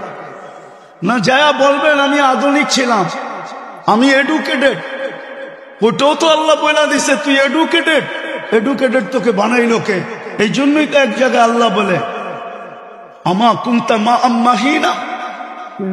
না যায়া বলবেন আমি আধুনিক ছিলাম, আমি এডুকেটেড। ওটাও তো আল্লাহ বলে দিছে তুই এডুকেটেড। এডুকেটেড তোকে বানাইলো কে? এই জন্যই তো এক জায়গায় আল্লাহ বলে আমা কুনতা মা আম্মাহিনা,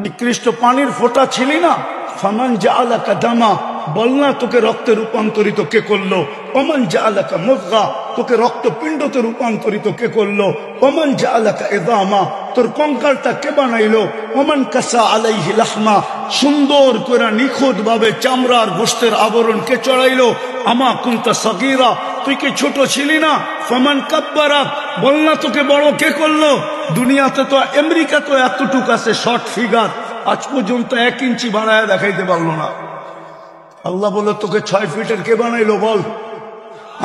নিকৃষ্ট পানির ফোঁটা ছিলি না, ফামান জাআলাকা দামা, বল না তোকে রক্তে রূপান্তরিত কে করলো? ওমান জাআলাকা মুযগা, তোকে রক্তপিণ্ডতে রূপান্তরিত কে করলো? ওমান জাআলাকা ইযামা, তোর কঙ্কালটা কে বানাইলো? ওমান কাসা আলাইহি লাহমা, সুন্দর করে নিখুঁত ভাবে চামড়ার গোশতের আবরণ কে চড়াইলো? আমা কুনতা সাগীরা, তুই কি ছোট ছিলি না? ফামান কাব্বারাক, বল না তোকে বড় কে করলো? দুনিয়াতে তো আমেরিকা তো এতটুক আছে শর্ট ফিগার, আজ পর্যন্ত 1 ইঞ্চি বাড়ায় দেখাইতে পারলো না। আল্লাহ বলে তোকে 6 ফিটের কে বানাইলো বল?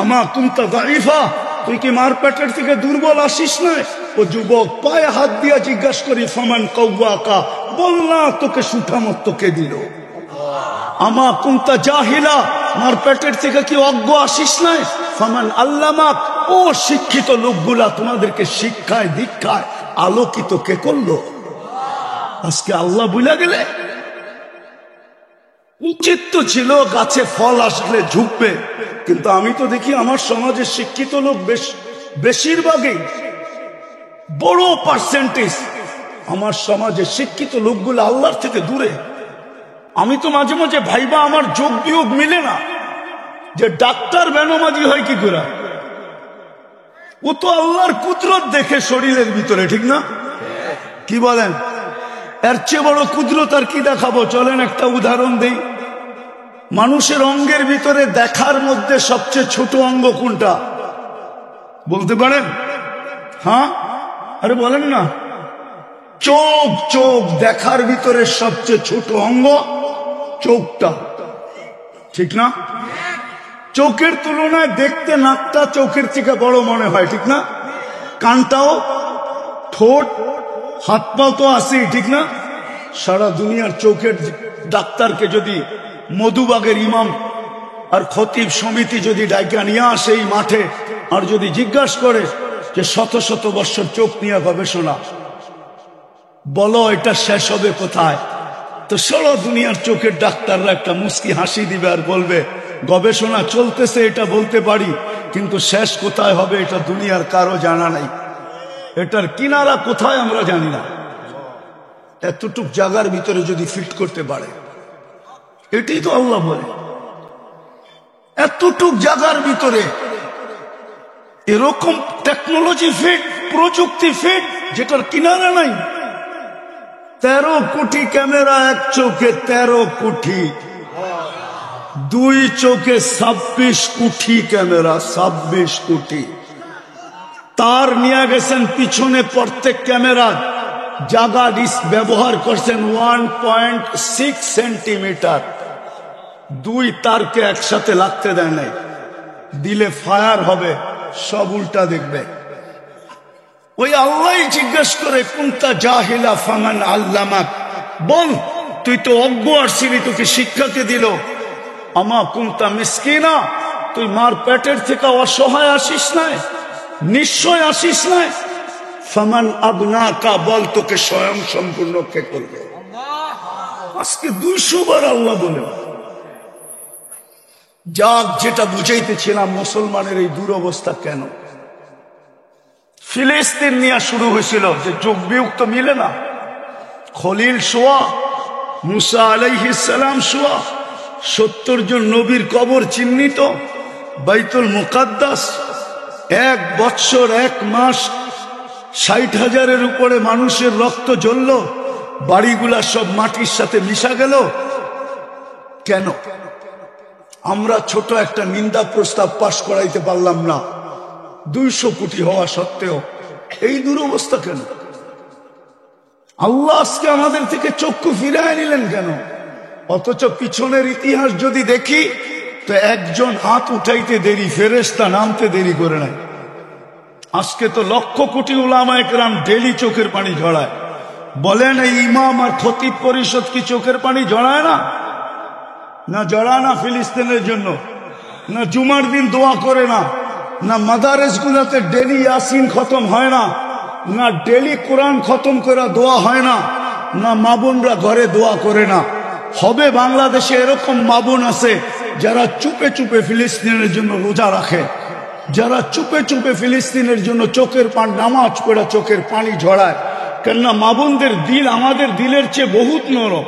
আমা কুনতা দাঈফা, তুই কি মার পেটের থেকে দুর্বল আসিস না? ও যুবক পায়ে হাত দিয়া জিজ্ঞাসা করি, ফামান কাওয়াকা, বল না তোকে সুঠামত্ব কে দিল? আমা কুনতা জাহিলা, মার পেটের থেকে কি অজ্ঞ আসিস না? ফামান আল্লামাক, ও শিক্ষিত লোকগুলা তোমাদেরকে শিক্ষায় দীক্ষায় আলোকিত কে করলো? আজকে আল্লাহ ভুলে গেলে? উচিত তো ছিল গাছে ফল আসলে ঝুঁকবে, কিন্তু আমি তো দেখি আমার সমাজে শিক্ষিত লোক বেশিরভাগই, বড় পার্সেন্টেজ আমার সমাজে শিক্ষিত লোকগুলো আল্লাহর থেকে দূরে। আমি তো মাঝে মাঝে ভাইবা আমার যোগ বিয়োগ মিলে না, যে ডাক্তার বেনমাজি হয় কি করে? ও তো আল্লাহর কুদরত দেখে শরীরের ভিতরে, ঠিক না? কি বলেন? এর চেয়ে বড় কুদরত আর কি দেখাবো? চলেন একটা উদাহরণ দেই। মানুষের অঙ্গের ভিতরে দেখার মধ্যে সবচেয়ে ছোট অঙ্গ কোনটা বলতে পারেন? হ্যাঁ, আরে বলেন না। চোখ। চোখ দেখার ভিতরে সবচেয়ে ছোট অঙ্গ চোখটা, ঠিক না? চোখের তুলনায় দেখতে নাকটা চোখের থেকে বড় মনে হয়, ঠিক না? কানটাও, ঠোঁট, হাত পা তো আছেই, ঠিক না? সারা দুনিয়ার চোখের ডাক্তারকে যদি মধুবাগের ইমাম আর খতিব সমিতি যদি ডাইকা নিয়ে আসে এই মাঠে, আর যদি জিজ্ঞাসা করে যে শত শত বছর চোখ নিয়ে গবেষণা, বলো এটা শেষ হবে কোথায়? তো সারা দুনিয়ার চোখের ডাক্তাররা একটা মুস্কি হাসি দিবে আর বলবে গবেষণা চলতেছে, এটা বলতে পারি, কিন্তু শেষ কোথায় হবে এটা দুনিয়ার কারো জানা নাই। এটার কিনারা কোথায় আমরা জানি না। এতটুক জায়গার ভিতরে যদি ফিট করতে পারে, এটাই তো আল্লাহ বলে। এতটুক জায়গার ভিতরে এরকম টেকনোলজি ফিট, প্রযুক্তি ফিট, যেটার কিনারা নাই। 13 কোটি ক্যামেরা এক চোখে, 13 কোটি, 2 চোখে 26 কোটি ক্যামেরা, 26 কোটি। তার নিয়ে গেছেন পিছনে, প্রত্যেক ক্যামেরা জায়গা ব্যবহার করছেন 1.6 সেন্টিমিটার। 2 তারকে একসাথে লাগতে দেয় নাই, দিলে ফায়ার হবে, সব উল্টা দেখবে। ওই আল্লাহ জিজ্ঞেস করে কুনতা জাহিলা ফামান আল্লামাক, বল তুই তো অজ্ঞ আসছিলি, তোকে শিক্ষাকে দিল। আমা কুনতা মিসকিনা, তুই মার পেটের থেকে অসহায় আসিস নাই, নিশ্চয় আসিস নাই। ফামান আবনাকা, বল তোকে স্বয়ং সম্পূর্ণ কে করবে? আজকে 200 বার আল্লাহ বলে। যাক, যেটা বুঝাইতেছিলাম, মুসলমানের এই দুরবস্থা কেন? ফিলিস্তিন নিয়ে শুরু হয়েছিল, যে যোগ বিয়োগ তো মিলে না। খলিল শোয়া, মুসা আলাইহিস সালাম শোয়া, 70 জন নবীর কবর চিহ্নিত, বাইতুল মুকাদ্দাস 1 বৎসর 1 মাস 60,000-এর উপরে মানুষের রক্ত ঝরল, বাড়িগুলা সব মাটির সাথে মিশা গেল। কেন? আমরা ছোট একটা নিন্দা প্রস্তাব পাশ করাইতে পারলাম না, 200 কোটি হওয়া সত্ত্বেও। এই দুরবস্থা কেন? আল্লাহ আজকে আমাদের থেকে চক্ষু ফিরায় নিলেন কেন? অথচ পিছনের ইতিহাস যদি দেখি তো একজন হাত উঠাইতে দেরি, ফেরেশতা নামতে দেরি করে নাই। আজকে তো লক্ষ কোটি উলামায়ে কেরাম ডেলি চোখের পানি ঝরায়। বলেন এই ইমাম আর খতিব পরিষদ কি চোখের পানি ঝরায় না? না জড়ায় না ফিলিস্তিনের জন্য? না জুমার দিন দোয়া করে না? না মাদারেস গুলাতে ডেলি ইয়াসিন খতম হয় না? না ডেলি কোরআন খতম করে দোয়া হয় না? না মা বোনরা ঘরে দোয়া করে না? হবে বাংলাদেশে এরকম মা বোন আছে যারা চুপে চুপে ফিলিস্তিনের জন্য রোজা রাখে, যারা চুপে চুপে ফিলিস্তিনের জন্য চোখের পানি, নামাজ পড়া চোখের পানি ঝরায়। কেননা মা বোনদের দিল আমাদের দিলের চেয়ে বহুত নরম।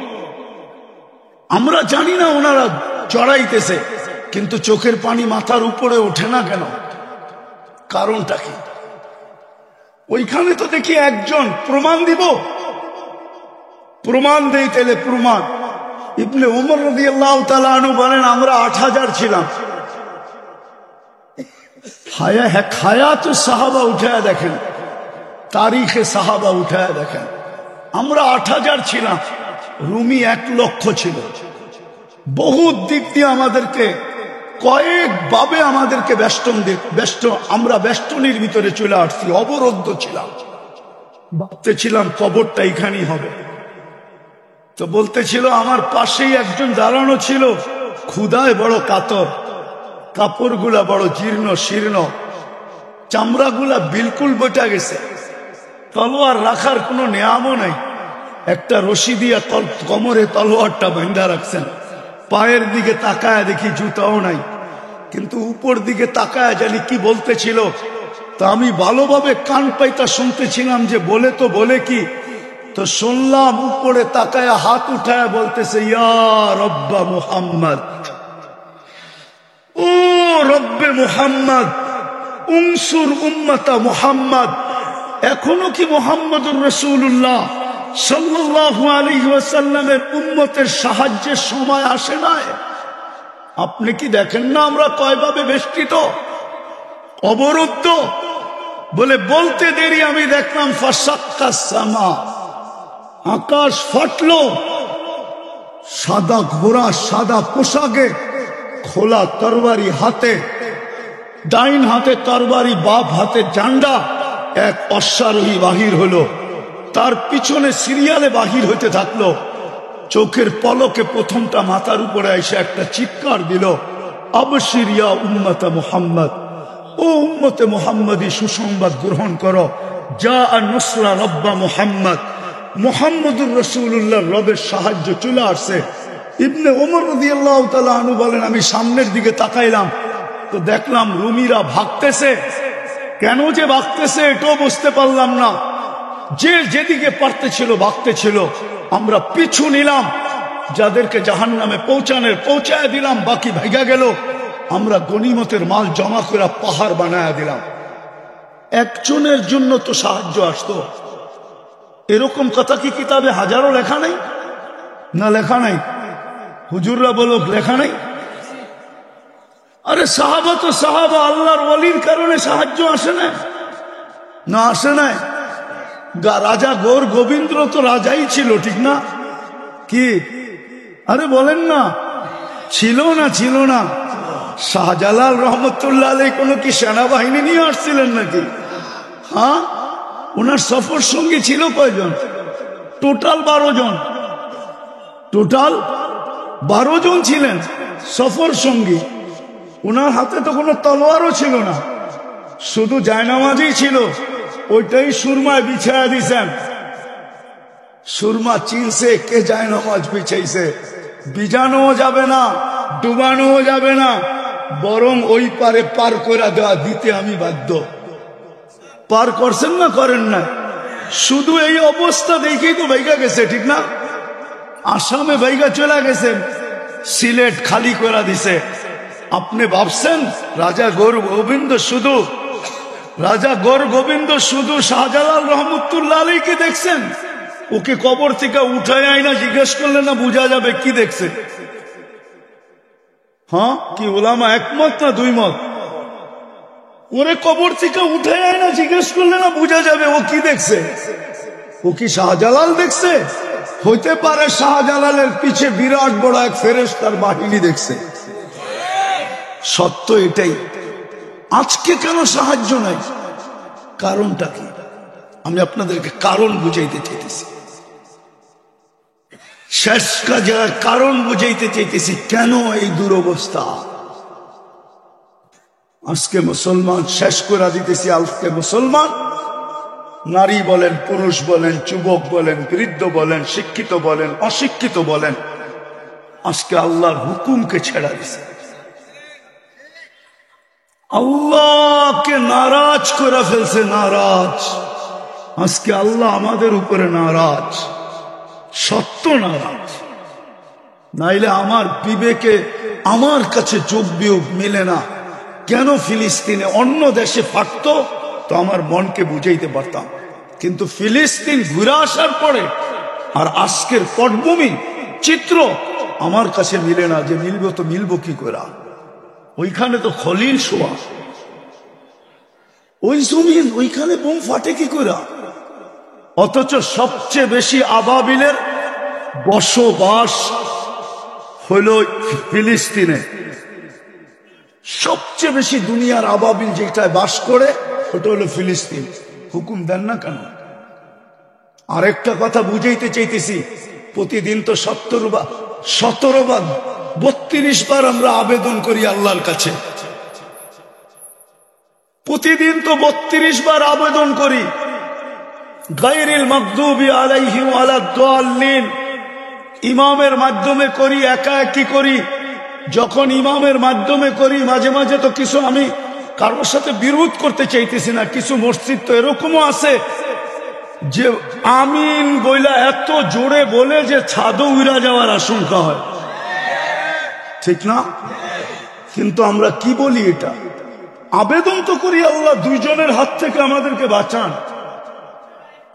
আমরা জানি না ওনারা চড়াইতেছে, কিন্তু চোখের পানি মাথার উপরে ওঠে না কেন? কারণটা কি? ওইখানে তো দেখি একজন। প্রমাণ দিব? প্রমাণ দেই তাহলে প্রমাণ। ইবনে উমর রাদিয়াল্লাহু তাআলা আনহু বলেন, আমরা 8000 ছিলাম। হায়াত সাহাবা উঠায় দেখেন, তারিখে সাহাবা উঠায় দেখেন, আমরা 8000 ছিলাম, রুমি 1 লক্ষ ছিল। বহুত দিক দিয়ে আমাদেরকে কয়েকভাবে আমাদেরকে আমরা বেষ্টনীর ভিতরে চলে আসছি, অবরুদ্ধ ছিলাম। ভাবতেছিলাম কবরটা এখানেই হবে। তো বলতেছিল, আমার পাশেই একজন দাঁড়ানো ছিল, ক্ষুধায় বড় কাতর, কাপড়গুলা বড় জীর্ণ শীর্ণ, চামড়াগুলা বিলকুল বটা গেছে, তলোয়ার রাখার কোনো নিয়ামও নাই। একটা রশি দিয়া কোমরে তলোয়ারটা বাঁধা রাখছেন। পায়ের দিকে তাকায় দেখি জুতাও নাই, কিন্তু উপর দিকে তাকায় জানি কি বলতেছিল। তো আমি ভালোভাবে কান পাইতা শুনতেছিলাম যে বলে কি। তো শুনলাম উপরে তাকায় হাত উঠায় বলতেছে, ইয়া রব্বা মুহাম্মদ, ও রব্বে মুহাম্মদ, উনসুর উম্মতা মুহাম্মদ। এখনো কি মুহাম্মদুর রাসূলুল্লাহ সাল্লাল্লাহু আলাইহি ওয়াসাল্লামের উম্মতের সাহায্যের সময় আসে নাই? আপনি কি দেখেন না আমরা কয়ভাবে বেষ্টিত, অবরুদ্ধ? বলে বলতে দেরি আমি দেখলাম ফাসাক্কাস সামা, আকাশ ফাটলো। সাদা ঘোড়া, সাদা পোশাকে, খোলা তরবারি হাতে, ডাইন হাতে তরবারি, বাপ হাতে জান্ডা, এক অশ্বারোহী বাহির হলো। তার পিছনে সিরিয়ালে বাহির হইতে থাকলো। চোখের পলকে প্রথমটা মাথার উপরে এসে একটা চিৎকার দিল, আবশির ইয়া উম্মতা মুহাম্মদ, ও উম্মতে মুহাম্মদী সুসংবাদ গ্রহণ করো, যা নুসরা রব্বা মুহাম্মদ, মুহাম্মদুর রাসূলুল্লাহ রবের সাহায্য চলে আসছে। ইবনে ওমর রাদিয়াল্লাহু তাআলা আনহু বলেন, আমি সামনের দিকে তাকাইলাম, তো দেখলাম রুমিরা ভাগতেছে। কেন যে ভাগতেছে এটাও বুঝতে পারলাম না। যে যেদিকে পারতেছিল ভাগতেছিল। আমরা পিছু নিলাম, যাদেরকে জাহান্নামে পৌঁছায় দিলাম, বাকি ভাইগা গেল। আমরা গনিমতের মাল জমা করে পাহাড় বানায় দিলাম। একজনের জন্য তো সাহায্য আসতো। এরকম কথা কি কিতাবে হাজারো লেখা নাই? না লেখা নাই? হুজুররা বলো লেখা নাই? আরে সাহাবা তো সাহাবা, আল্লাহর ওয়ালির কারণে সাহায্য আসে না? না আসে নাই? রাজা গৌর গোবিন্দ তো রাজাই ছিল, ঠিক না? কি আরে বলেন না, ছিল না? শাহজালাল রহমতুল্লাহ আলাইহি কোনো কি সেনাবাহিনী নিয়ে আসছিলেন নাকি? হ্যাঁ, ওনার সফর সঙ্গী ছিল কয়জন? টোটাল 12 জন। টোটাল 12 জন ছিলেন সফর সঙ্গী। ওনার হাতে তো কোনো তলোয়ারও ছিল না, শুধু জায়নামাজই ছিল। ওইটাই সুরমায় বিছায়া দিছেন। সুরমা চিনছে কে জায়নামাজ বিছাইছে। বিজানোও যাবে না, ডুবানোও যাবে না, বরং ওই পারে পার করে দেওয়া দিতে আমি বাধ্য। পার করছেন না করেন না? শুধু এই অবস্থা দেখেই তো ভাইগা গেছে, ঠিক না? আসামে ভাইগা চলে গেছেন, সিলেট খালি করে দিছে। আপনি ভাবছেন রাজা গৌর গোবিন্দ শুধু শাহজালাল রহমতুল্লাহ আলাইহিকে দেখছেন? ওকে কবর থেকে উঠায় আইনা জিজ্ঞেস করলে না বোঝা যাবে কি দেখছে? হ্যাঁ, কি ওলামা একমত না 2 মত? ওরে কবর থেকে উঠায় আইনা জিজ্ঞেস করলে না বোঝা যাবে ও কি দেখছে? ও কি শাহজালাল দেখছে? হইতে পারে শাহজালালের পিছে বিরাট বড় এক ফেরেশতার বাহিনী দেখছে। সত্য এটাই। আজকে কেন সাহায্য নাই? কারণটা কি? আমি আপনাদেরকে কারণ বুঝাইতে চাইতেছি। শেষ কাজের কারণ বুঝাইতে চাইতেছি, কেন এই দুরবস্থা। আজকে মুসলমান শেষ করে দিতেছি। আজকে মুসলমান নারী বলেন, পুরুষ বলেন, যুবক বলেন, বৃদ্ধ বলেন, শিক্ষিত বলেন, অশিক্ষিত বলেন, আজকে আল্লাহর হুকুমকে ছেড়া দিছে। আল্লাহকে নারাজ করে ফেলছে। নারাজ। আজকে আল্লাহ আমাদের উপরে নারাজ, সত্য নারাজ। নাইলে আমার বিবেকে আমার কাছে যোগ বিয়োগ মেলে না। কেন ফিলিস্তিনে অন্য দেশে ফাটত তো আমার মনকে বুঝাইতে পারতাম, কিন্তু ফিলিস্তিন ঘুরে আসার পরে আর আজকের পটভূমি চিত্র আমার কাছে মিলে না। যে মিলবো তো মিলবো কি করে? ওইখানে তো খলিল শোয়া, ওই জমিন, ওইখানে বোম ফাটে কি করে? অথচ সবচেয়ে বেশি আবাবিলের বসবাস হইল ফিলিস্তিনে। সবচেয়ে বেশি দুনিয়ার আবাবিল যেটায় বাস করে ওটা হলো ফিলিস্তিন। হুকুম দেন না কেন? আরেকটা কথা বুঝাইতে চাইতেছি, প্রতিদিন তো 17 বার 32 বার আমরা আবেদন করি আল্লাহর কাছে। প্রতিদিন তো 32 বার আবেদন করি, গায়রিল মাগদুবি আলাইহিম ওয়ালাদ-দাল্লিন। ইমামের মাধ্যমে করি, একা একই করি। যখন ইমামের মাধ্যমে করি, মাঝে মাঝে তো কিছু, আমি কারোর সাথে বিরোধ করতে চাইতেছি না, কিছু মসজিদ তো এরকমও আছে যে আমিন বইলা এত জোরে বলে যে ছাদও উড়া যাওয়ার আশঙ্কা হয়, ঠিক না? কিন্তু আমরা কি বলি? এটা আবেদন তো করি আল্লাহ দুইজনের হাত থেকে আমাদেরকে বাঁচান,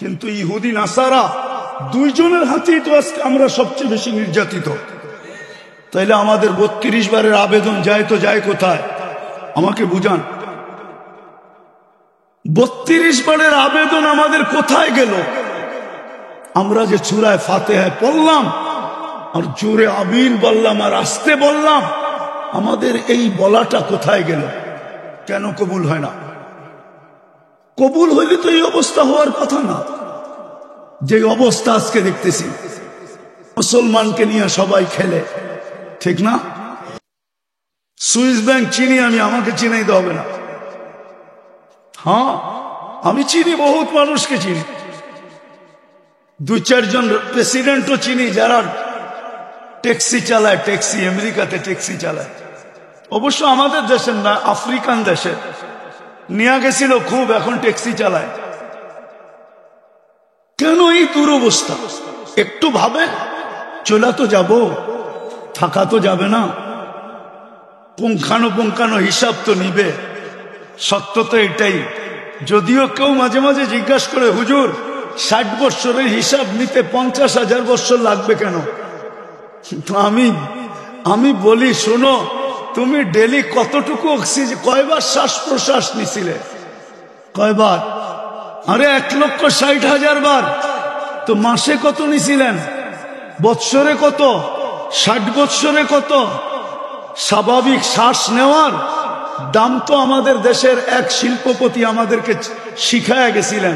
কিন্তু ইহুদি নাসারা দুইজনের হাতেই তো আজকে আমরা সবচেয়ে বেশি নির্যাতিত। তাইলে আমাদের 32 বারের আবেদন যায় তো যায় কোথায়? আমাকে বুঝান। 32 বারের আবেদন আমাদের কোথায় গেল? আমরা যে সূরা ফাতিহা পড়লাম আর জোরে আমিন বললাম আর আস্তে বললাম, আমাদের এই বলাটা কোথায় গেল? কেন কবুল হয় না? কবুল হইলে তো এই অবস্থা হওয়ার কথা না। যে অবস্থা আজকে দেখতেছি, মুসলমানকে নিয়ে সবাই খেলে, ঠিক না? সুইস ব্যাংক চিনি আমি, আমাকে চিনাইতে হবে না। হ্যাঁ, আমি চিনি, বহুত মানুষকে চিনি, 2-4 জন প্রেসিডেন্টও চিনি যারা ট্যাক্সি চালায়, ট্যাক্সি, আমেরিকাতে ট্যাক্সি চালায়। অবশ্য আমাদের দেশের না, আফ্রিকান দেশের। নিয়ে গেছিল খুব, এখন ট্যাক্সি চালায়। কেন এই দুরবস্থা? একটু ভাবে, চলা তো যাব, থাকা তো যাবে না, পুঙ্খানো হিসাব তো নিবে। সত্য তো এটাই। যদিও কেউ মাঝে মাঝে জিজ্ঞাসা করে, হুজুর 60 বৎসরের হিসাব নিতে 50,000 বৎসর লাগবে কেন? তো আমি বলি, শোনো, তুমি ডেলি কতটুকু অক্সিজেন, কয়বার শ্বাস প্রশ্বাস নিছিলে? কয়বার? আরে 1,60,000 বার। তো মাসে কত নিছিলেন? বৎসরে কত? 60 বৎসরে কত? স্বাভাবিক শ্বাস নেওয়ার দাম তো আমাদের দেশের এক শিল্পপতি আমাদেরকে শিখায় গেছিলেন,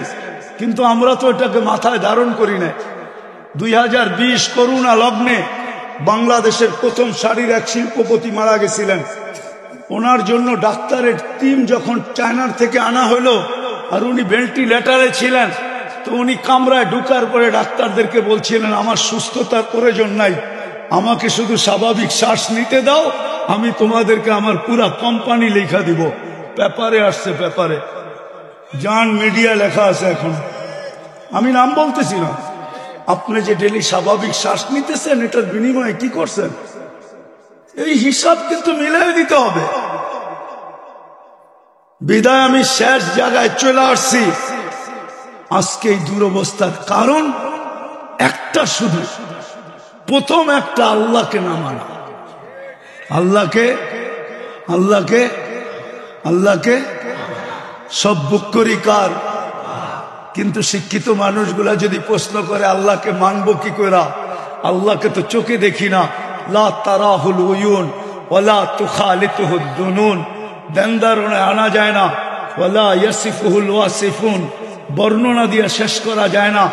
কিন্তু আমরা তো এটাকে মাথায় ধারণ করি না। 2020 করোনা লগ্নে বাংলাদেশের প্রথম সারির এক শিল্পপতি মারা গেছিলেন। ওনার জন্য ডাক্তারের টিম যখন চায়নার থেকে আনা হলো, আর উনি ভেন্টিলেটারে ছিলেন, তো উনি কামরায় ঢুকার পরে ডাক্তারদেরকে বলছিলেন, আমার সুস্থতার প্রয়োজন নাই, আমাকে শুধু স্বাভাবিক শ্বাস নিতে দাও, আমি তোমাদেরকে আমার পুরা কোম্পানি লেখা দিব। পেপারে আসছে, পেপারে জান মিডিয়া লেখা আছে। এখন আমি নাম বলতেছি না। আপনি যে ডেলি স্বাভাবিক শ্বাস নিতেছেন, এটার বিনিময়ে কি করছেন? এই হিসাব কিন্তু মিলাই দিতে হবে। বিদায় আমি শেষ জায়গায় চলে আসছি। আজকে এই দুরবস্থার কারণ একটা, শুধু প্রথম একটা, আল্লাহকে না মানা। আল্লাহকে সব বুক করি কার? কিন্তু শিক্ষিত মানুষগুলা যদি প্রশ্ন করে আল্লাহকে মানবো কি করে, আল্লাহকে তো চোখে দেখি না, লা তারাহুল উয়ুন ওয়ালা তুখালিতুহুদ দুনুন, দেনদারণে আনা যায় না, ওয়ালা ইয়াসিফুহুল ওয়াসিফুন, বর্ণনা দিয়ে শেষ করা যায় না।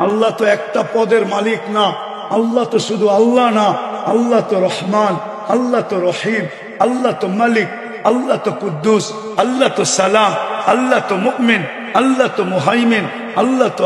আল্লাহ তো একটা পদের মালিক না, আল্লাহ তো শুধু আল্লাহ না, আল্লাহ তো রহমান, আল্লাহ তো রহিম, আল্লাহ তো মালিক, আল্লাহ তো কুদ্দুস, আল্লাহ তো সালাম, আল্লাহ তো মুমিন, আল্লাহ তো মুহাইমিন, আল্লাহ তো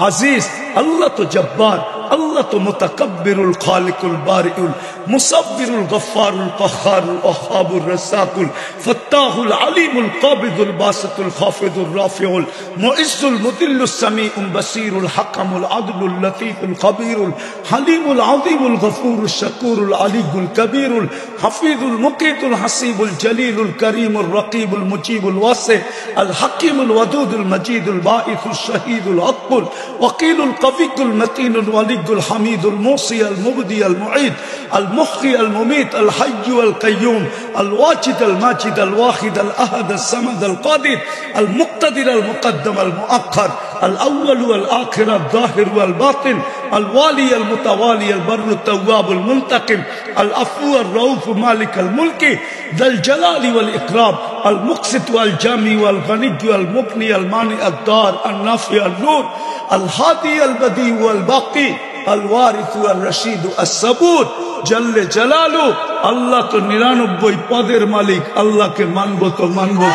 আজিজ, আল্লাহ তো জব্বার, আল্লাহ তো মুতাকাব্বিরুল খালিকুল বারিউল মুসাব্বিরুল গফফারুল কাহ্হারুল ওয়াহ্হাবুর রাসাকুল ফাত্তাহুল আলিমুল কাবিদুল বাসিতুল খাফিদুর রাফিউল মুইজ্জুল মুদিল্লুস সামিউল বাসিরুল হাকামুল আদলুল লতীফুল খবীরুল হালিমুল আযীমুল গফুরুশ শাকুরুল আলিয়ুল কবীরুল হাফিজুল মুকিতুল হাসিবুল জলিলুল করিমুর রকিবুল মুজিবুল ওয়াসি আল হাকিমুল ওয়াদুদুল মজিদুল বাঈসুল শহীদুল আকবুল ওয়াকিলুল কবিকুল মতিনুল ওয়ালিয়ুল হামিদুল মুসি আল মুবদি আল মুঈদ আল মুহয়ি আল মুমীত আল হাইয়্যু আল কাইয়্যুম আল ওয়াজিদ আল মাজিদ আল ওয়াহিদ আল আহাদ আল সামাদ আল কাদির আল মুক্তাদির আল মুকদ্দম আল মুআখ্খার আল আউয়াল ওয়াল আখির আল যাহির ওয়াল বাতিন আল ওয়ালি আল মুতাওয়ালি আল বরর আল তাওয়াব আল মুনতাকিম আল আফু আল রাউফ মালিক আল মুলকি যাল জালালি ওয়াল ইকরাম আল মুকসিত ওয়াল জামি ওয়াল গনি ওয়াল মুগনি আল মানি আল দার আল নাফি আল নূর আল হাদি আল বদি ওয়াল বাকি আল ওয়ারিস ওয়াল রশিদ আস সাবুর জল্লে জালালু। আল্লাহ তো 99 পদের মালিক, আল্লাহকে মানবো তো মানবো।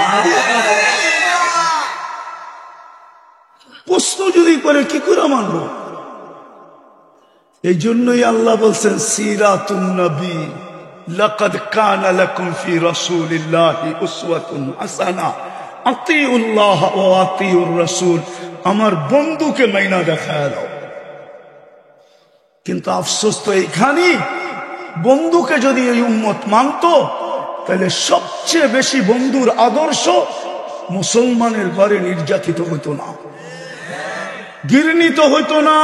প্রশ্ন যদি করে কি করে মানবো? এই জন্যই আল্লাহ বলছেন সিরাতুন নবী লাকাদ কানা লাকুম ফি রাসূলিল্লাহি উসওয়াতুন হাসানাহ আতিউল্লাহ ওয়া আতিউর রাসূল। আমার বন্ধুকে মাইনা দেখায় দাও। কিন্তু আফসোস তো এইখানে, বন্ধুকে যদি এই উম্মত মানতো তাহলে সবচেয়ে বেশি বন্ধুর আদর্শ মুসলমানের ঘরে নির্যাতিত হইতো না, ঘৃণিত হইতো না,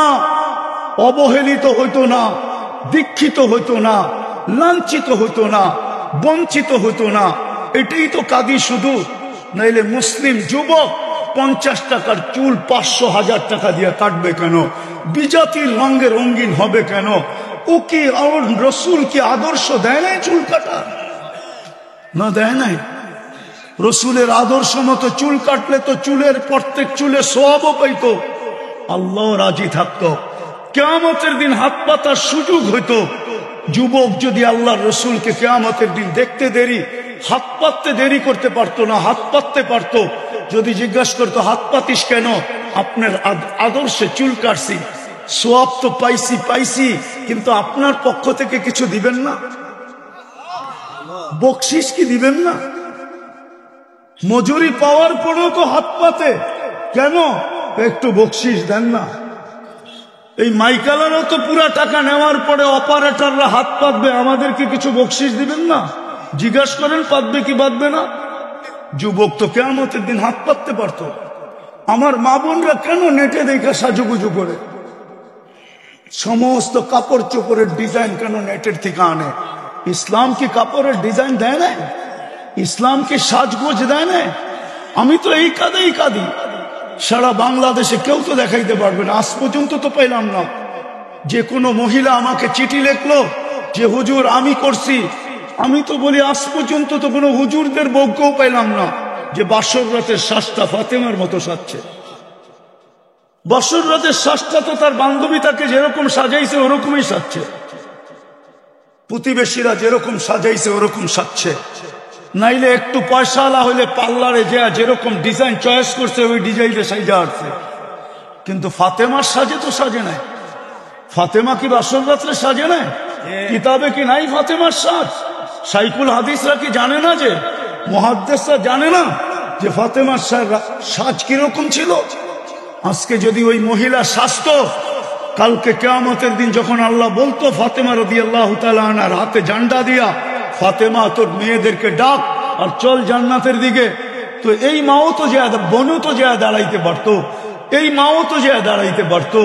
অবহেলিত হইতো না, দীক্ষিত হইতো না, লাঞ্ছিত হইতো না, বঞ্চিত হইতো না। এটাই তো কাঁদি শুধু। নাইলে মুসলিম যুবক 50 টাকার চুল 500-1000 টাকা দিয়ে কাটবে কেন? বিজাতির রঙে রঙিন হবে কেন? ও কি আমার রসুল কি আদর্শ দেয় নাই চুল কাটার? না, দেয় নাই। রসুলের আদর্শ মতো চুল কাটলে তো চুলের প্রত্যেক চুলে সওয়াবও পাইতো, আল্লাহ রাজি থাকতো, কিয়ামতের দিন হাত পাতার সুযোগ হইতো। যুবক যদি আল্লাহর রসুলকে কিয়ামতের দিন দেখতে দেরি, হাত পাততে দেরি করতে পারতো না, হাত পাততে পারতো। যদি জিজ্ঞাসা করতো হাত পাতিস কেন? আপনার আদর্শে চুল কাটছি, সওয়াব তো পাইছি, কিন্তু আপনার পক্ষ থেকে কিছু দিবেন না? বকশিস কি দিবেন না? মজুরি পাওয়ার পরেও তো হাত পাতে কেন? একটু বকশিস দেন না। এই মাইকালারও তো পুরা টাকা নেওয়ার পরে অপারেটররা হাত পাতবে, আমাদেরকে কিছু বকশিস দিবেন না? জিজ্ঞাসা করেন পাতবে কি বাঁধবে না? যুবক তো কিয়ামতের দিন হাত পাততে পারতো। আমার মা বোনরা কেন নেটে দেখা সাজুগুজু করে? সমস্ত কাপড় চোপড়ের ডিজাইন কেন নেটের থেকে আনে? ইসলাম কি কাপড়ের ডিজাইন দেয় না? ইসলাম কি সাজগোজ দেয় না? আমি তো এই কাঁদি। সারা বাংলাদেশে কেউ তো দেখাইতে পারবে না, আজ পর্যন্ত তো পাইলাম না। যে কোনো মহিলা আমাকে চিঠি লিখলো যে হুজুর আমি করছি, আমি তো বলি আজ পর্যন্ত তো কোনো হুজুরদের বউকেও পাইলাম না যে বাসর রাতের শ্বাসটা ফাতেমার মতো সাজছে। বাসর রাতের শ্বাসটা তো তার বান্ধবী তাকে যেরকম সাজাইছে ওরকমই সাজছে, প্রতিবেশীরা যেরকম সাজাইছে ওরকম সাজছে। নাইলে একটু পয়সাওয়ালা হইলে পার্লারে যেরকম ডিজাইন চয়েস করছে ওই ডিজাইনে সাজা আসছে। কিন্তু ফাতেমার সাজে তো সাজে নাই। ফাতেমা কি বাসর রাত্রে সাজে নাই? কিতাবে কি নাই ফাতেমার সাজ? শাইখুল হাদিসরা কি জানে না, যে মুহাদ্দিসরা জানে না যে ফাতেমার সাজ কিরকম ছিল? আজকে যদি ওই মহিলা সাজতো, কালকে কিয়ামতের দিন যখন আল্লাহ বলতো ফাতেমা রাদিয়াল্লাহু তাআলা আনহার হাতে ঝান্ডা দিয়া, ফাতেমা তোর মেয়েদেরকে ডাক আর চল জান্নাতের দিকে, তো এই মাও তো বোনও তো দাঁড়াইতে পারতো, এই মাও তো দাঁড়াইতে পারতো,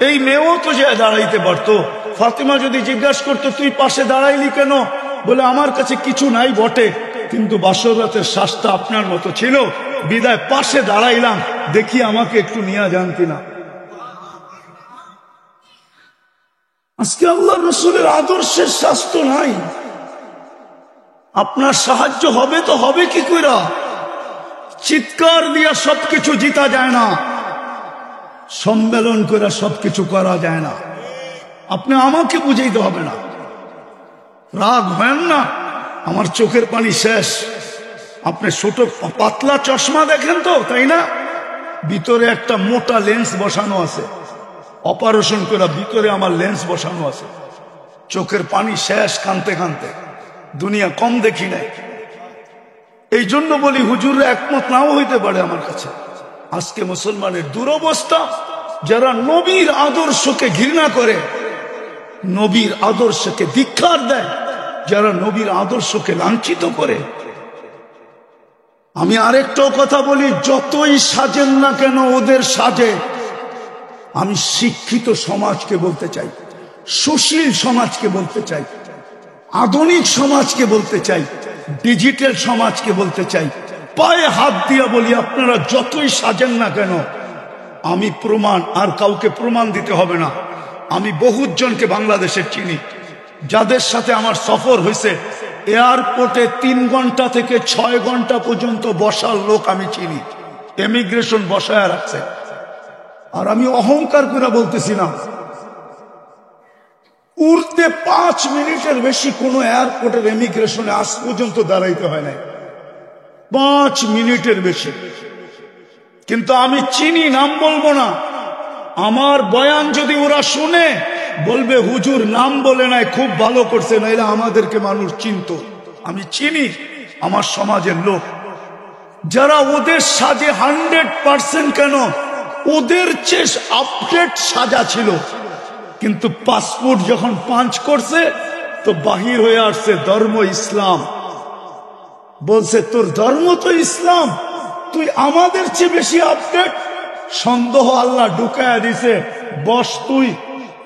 এই মেয়েও তো দাঁড়াইতে পারতো। ফাতেমা যদি জিজ্ঞাসা করতো তুই পাশে দাঁড়াইলি কেন? বলে আমার কাছে কিছু নাই বটে, কিন্তু বাসর রাতের শ্বাসটা আপনার মতো ছিল, বিদায় পাশে দাঁড়াইলাম, দেখি আমাকে একটু নিয়ে যান কিনা। আজকে আল্লাহ রসুলের আদর্শের স্বাস্থ্য নাই। আপনার সাহায্য হবে তো হবে কি কইরা? চিৎকার দিয়া সবকিছু জিতা যায় না, সম্মেলন করে সবকিছু করা যায় না। আপনি আমাকে বুঝাইতে হবে না, রাগ হয় না। আমার চোখের পানি শেষ। আপনি ছোট পাতলা চশমা দেখেন তো, তাই না? ভিতরে একটা মোটা লেন্স বসানো আছে, অপারেশন করে ভিতরে আমার লেন্স বসানো আছে, চোখের পানি শেষ কানতে কানতে, দুনিয়া কম দেখি নাই। এই জন্য বলি হুজুর একমত নাও হইতে পারে আমার কাছে। আজকে মুসলমানের দুরবস্থা, যারা নবীর আদর্শকে ঘৃণা করে, নবীর আদর্শকে ধিক্কার দেয়, যারা নবীর আদর্শকে লাঞ্ছিত করে। আমি আরেকটাও কথা বলি, যতই সাজেন না কেন ওদের সাজে, আমি শিক্ষিত সমাজকে বলতে চাই, সুশীল সমাজকে বলতে চাই, আধুনিক সমাজকে বলতে চাই, ডিজিটাল সমাজকে বলতে চাই, পায়ে হাত দিয়া বলি, আপনারা যতই সাজেন না কেন, আমি প্রমাণ, আর কাউকে প্রমাণ দিতে হবে না, আমি বহুত জনকে বাংলাদেশের চিনি, যাদের সাথে আমার সফর হয়েছে, এয়ারপোর্টে 3 ঘন্টা থেকে 6 ঘন্টা পর্যন্ত বসার লোক আমি চিনি, ইমিগ্রেশন বসায় রাখছে। আর আমি অহংকার করে বলতেছি না, উড়তে 5 মিনিটের বেশি কোনো এয়ারপোর্টের ইমিগ্রেশনে আজ পর্যন্ত দাঁড়াইতে হয় নাই, 5 মিনিটের বেশি। কিন্তু আমি চিনি, নাম বলবো না, আমার বয়ান যদি ওরা শুনে বলবে হুজুর নাম বলে নাই, খুব ভালো করছে, নাইলে আমাদেরকে মানুষ চিনত। আমি চিনি আমার সমাজের লোক, যারা ওদের সাজে 100% কেন, ওদের চেয়ে আপডেট সাজা ছিল, কিন্তু পাসপোর্ট যখন পাঞ্চ করছে তো বাহির হয়ে আসছে ধর্ম ইসলাম। বলছে তোর ধর্ম তো ইসলাম, তুই আমাদের চেয়ে বেশি আপডেট। সন্দেহ আল্লাহ ঢুকায়া দিছে, বস তুই,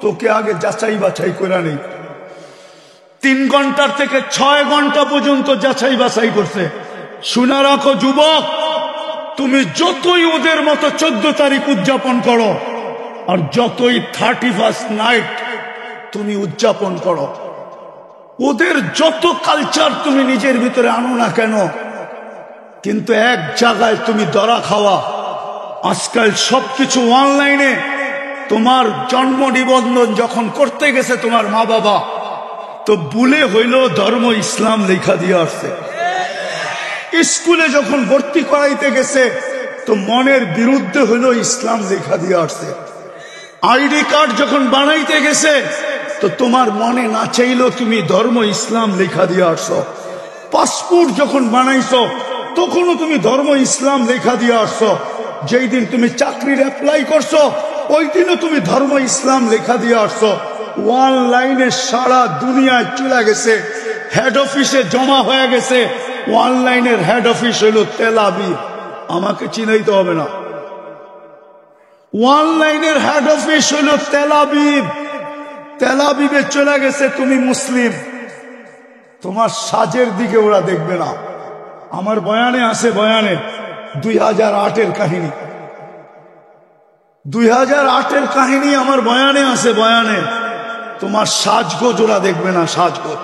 তোকে আগে যাচাই বাছাই করে নেই। 3 ঘন্টার থেকে 6 ঘন্টা পর্যন্ত যাচাই বাছাই করছে। শুনে রাখো যুবক, তুমি যতই ওদের মতো 14 তারিখ উদযাপন করো, আর যতই 31st নাইট তুমি উদযাপন করো, ওদের যত কালচার তুমি নিজের ভিতরে আনো না কেন, কিন্তু এক জায়গায় তুমি ধরা খাওয়া। আজকাল সবকিছু অনলাইনে। তোমার জন্ম নিবন্ধন যখন করতে গেছে তোমার মা বাবা, তো ভুলে হইল ধর্ম ইসলাম লেখা দিয়ে আসছে। স্কুলে যখন ভর্তি করাইতে গেছে তো মনের বিরুদ্ধে হইল ইসলাম লেখা দিয়ে আসছে। আইডি কার্ড যখন বানাইতে গেছে তো তোমার মনে না চাইলো তুমি ধর্ম ইসলাম লেখা দিয়ে আসছো। পাসপোর্ট যখন বানাইছো তখনও তুমি ধর্ম ইসলাম লেখা দিয়ে আসছো। যেই দিন তুমি চাকরির অ্যাপ্লাই করছো ওই দিনও তুমি ধর্ম ইসলাম লেখা দিয়ে আসছো। অনলাইনে সারা দুনিয়ায় চলে গেছে, হেড অফিসে জমা হয়ে গেছে। অনলাইনের হেড অফিস হলো তেল আবিব, আমাকে চিনাইতে হবে না। অনলাইনের হেড অফিস হলো তেল আবিব। তেল আবিবে চলে গেছে তুমি মুসলিম, তোমার সাজের দিকে ওরা দেখবে না। আমার বয়ানে আছে, বয়ানে 2008-এর কাহিনী, 2008-এর কাহিনী আমার বয়ানে আছে। বয়ানে তোমার সাজগোজ ওরা দেখবে না, সাজগোজ।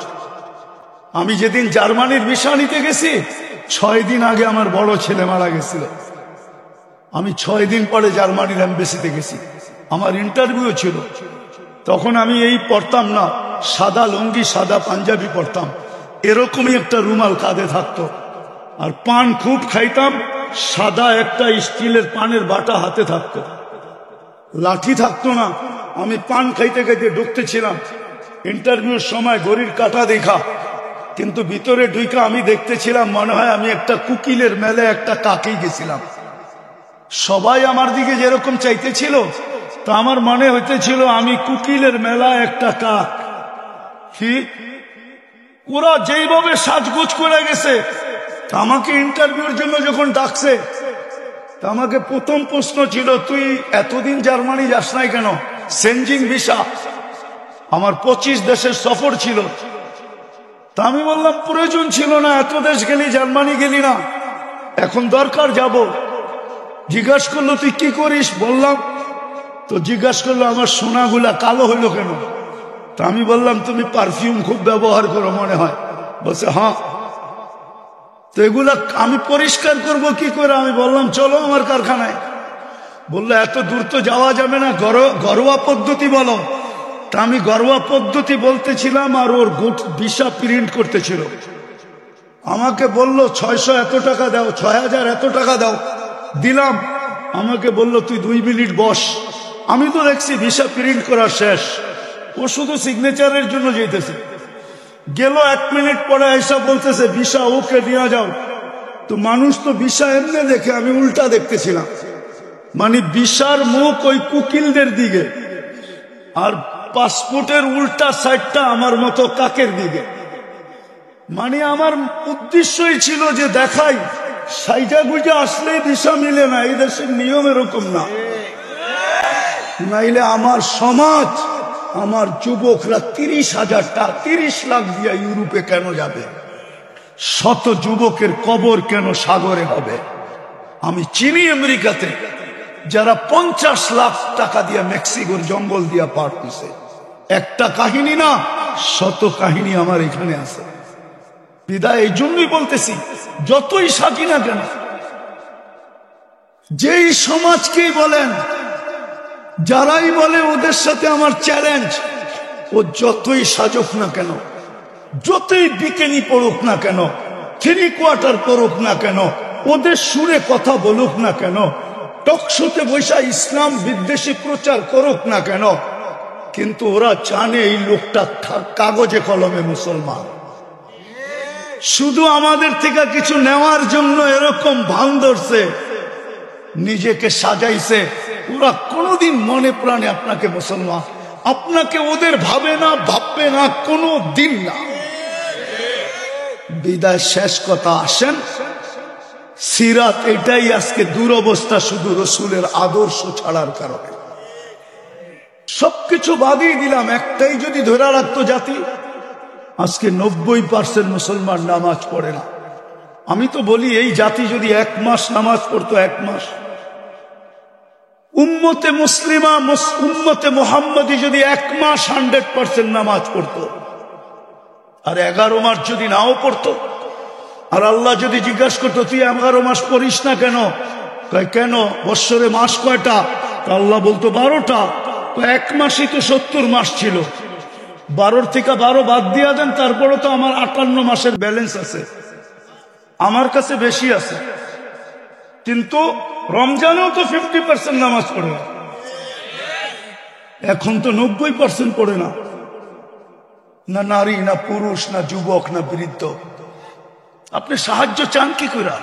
আমি যেদিন জার্মানির ভিসা নিতে গেছি 6 দিন আগে আমার বড় ছেলে মারা গেছিল। আমি 6 দিন পরে জার্মানির এম্বাসিতে গেছি, আমার ইন্টারভিউ ছিল। তখন আমি এই পড়তাম না, সাদা লুঙ্গি সাদা পাঞ্জাবি পড়তাম, এরকমই একটা রুমাল কাঁধে থাকতো। আর পান খুব খাইতাম, সাদা একটা স্টিলের পানের বাটা হাতে থাকতো, লাঠি থাকতো না। আমি পান খাইতে খাইতে ঢুকতেছিলাম। ইন্টারভিউর সময় ঘড়ির কাঁটা দেখা, কিন্তু ভিতরে ঢুইকা আমি দেখতেছিলাম মনে হয় আমি একটা কুকিলের মেলে একটা কাকেই গেছিলাম। সবাই আমার দিকে যেরকম চাইতেছিল তা আমার মনে হইতেছিল আমি কুকিলের মেলা একটা কাক। ঠিক ওরা যেইভাবে সাজগোজ করে গেছে, আমাকে ইন্টারভিউর জন্য যখন ডাকছে, তা আমাকে প্রথম প্রশ্ন ছিল তুই এতদিন জার্মানি যাস নাই কেন? সেনজিন ভিসা, আমার 25 দেশের সফর ছিল। তা আমি বললাম প্রয়োজন ছিল না, এত দেশ গেলি জার্মানি গেলি না, এখন দরকার যাব। জিজ্ঞাসা করলো তুই কি করিস? বললাম। তো জিজ্ঞাসা করলো আমার সোনাগুলা কালো হইলো কেন? তা আমি বললাম তুমি পারফিউম খুব ব্যবহার করো মনে হয়। বলছে হ্যাঁ। তো এগুলা আমি পরিষ্কার করব কি করে? আমি বললাম চলো আমার কারখানায়। বললো এত দূর তো যাওয়া যাবে না, ঘরোয়া পদ্ধতি বলো। তা আমি ঘরোয়া পদ্ধতি বলতেছিলাম, আর ওর ভিসা প্রিন্ট করতেছিল। আমাকে বলল 600 এত টাকা দাও, 6000 এত টাকা দাও। দিলাম। আমাকে বলল তুই 2 মিনিট বস, আমি তো দেখছি ভিসা প্রিন্ট করা শেষ, ও শুধু সিগনেচারের জন্য যেতেছে। গেল 1 মিনিট পরে এসা বলতেছে ভিসা ওকে নিয়ে যাও। তো মানুষ তো ভিসা এমনি দেখে, আমি উল্টা দেখতেছিলাম, মানে ভিসার মুখ ওই কুকিলদের দিকে, আর পাসপোর্টের উল্টা সাইডটা আমার মতো কাকের দিকে। মানে আমার উদ্দেশ্যই ছিল যে দেখাই সাইজা গুজা আসলেই ভিসা মিলে না, এই দেশের নিয়ম এরকম না। নাইলে আমার সমাজ, আমার যুবকরা 30 লাখ দিয়া ইউরোপে কেন যাবে? শত যুবকের কবর কেন সাগরে হবে? আমি চিনি আমেরিকাতে যারা 50 লাখ টাকা দিয়া মেক্সিকোর জঙ্গল দিয়া পার হইছে। একটা কাহিনী না, শত কাহিনী আমার এখানে আছে। বিদায় এই জন্যই বলতেছি, যতই সাজি না কেন, যেই সমাজকেই বলেন, যারাই বলে ওদের সাথে আমার চ্যালেঞ্জ, ও যতই সাজক না কেন, যতই বিকেনি পড়ুক না কেন, 3 কোয়ার্টার পড়ুক না কেন, ওদের সুরে কথা বলুক না কেন, টকশোতে বৈশা ইসলাম বিদ্বেষী প্রচার করুক না কেন, কিন্তু ওরা জানে এই লোকটা কাগজে কলমে মুসলমান। শুধু আমাদের থেকে কিছু নেওয়ার জন্য এরকম ভান ধরছে, নিজেকে সাজাইছে। ওরা কোনোদিন মনে প্রাণে আপনাকে মুসলমান, আপনাকে ওদের ভাবে না, ভাববে না, কোনো দিন না। বিদায় শেষ কথা, আসেন সিরাত এটাই আজকে দুরবস্থা, শুধু রসুলের আদর্শ ছাড়ার কারণে। সবকিছু বাদই দিলাম, একটাই যদি ধরে রাখতো জাতি, আজকে 90% মুসলমান নামাজ পড়ে না। আমি তো বলি এই জাতি যদি 1 মাস নামাজ পড়তো, 1 মাস, উম্মতে মুসলিমা উম্মতে মুহাম্মদী যদি 1 মাস 100% নামাজ পড়তো, আর 11 মাস যদি নাও পড়তো, আর আল্লাহ যদি জিজ্ঞাসা করতো তুই 11 মাস পড়িস না কেন, কেন বৎসরে মাস কয়টা, আল্লাহ বলতো 12টা। 1 মাসই তো 70 মাস ছিল, 12 থেকে 12 বাদ দিয়া দেন, তারপরে তো আমার 58 মাসের ব্যালেন্স আছে, আমার কাছে বেশি আছে। কিন্তু রমজানেও তো 50% নামাজ পড়ে না, এখন তো 90% পড়ে না, না নারী, না পুরুষ, না যুবক, না বৃদ্ধ। আপনি সাহায্য চান কি করে?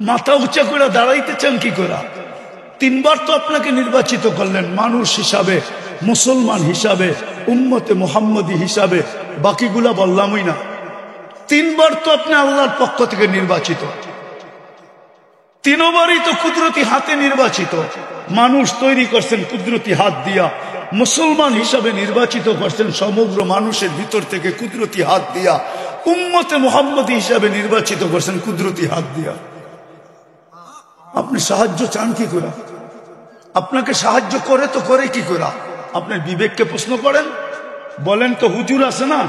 মাথা উঁচা করে দাঁড়াইতে চান কি করে? 3 বার তো আপনাকে নির্বাচিত করলেন মানুষ হিসাবে, মুসলমান হিসাবে, উম্মতে মুহাম্মদী হিসাবে, বাকিগুলা বললামই না। 3 বার তো আপনি আল্লাহর পক্ষ থেকে নির্বাচিত, 3 বারই তো কুদরতি হাতে নির্বাচিত। মানুষ তৈরি করছেন কুদরতি হাত দিয়া, মুসলমান হিসাবে নির্বাচিত করছেন সমগ্র মানুষের ভিতর থেকে কুদরতি হাত দিয়া, উম্মতে মুহাম্মদী হিসাবে নির্বাচিত করছেন কুদরতি হাত দিয়া। আপনি সাহায্য চান কি করে? আপনাকে সাহায্য করে তো করে কি করে? আপনার বিবেককে প্রশ্ন করেন, বলেন তো হুজুর আছে না,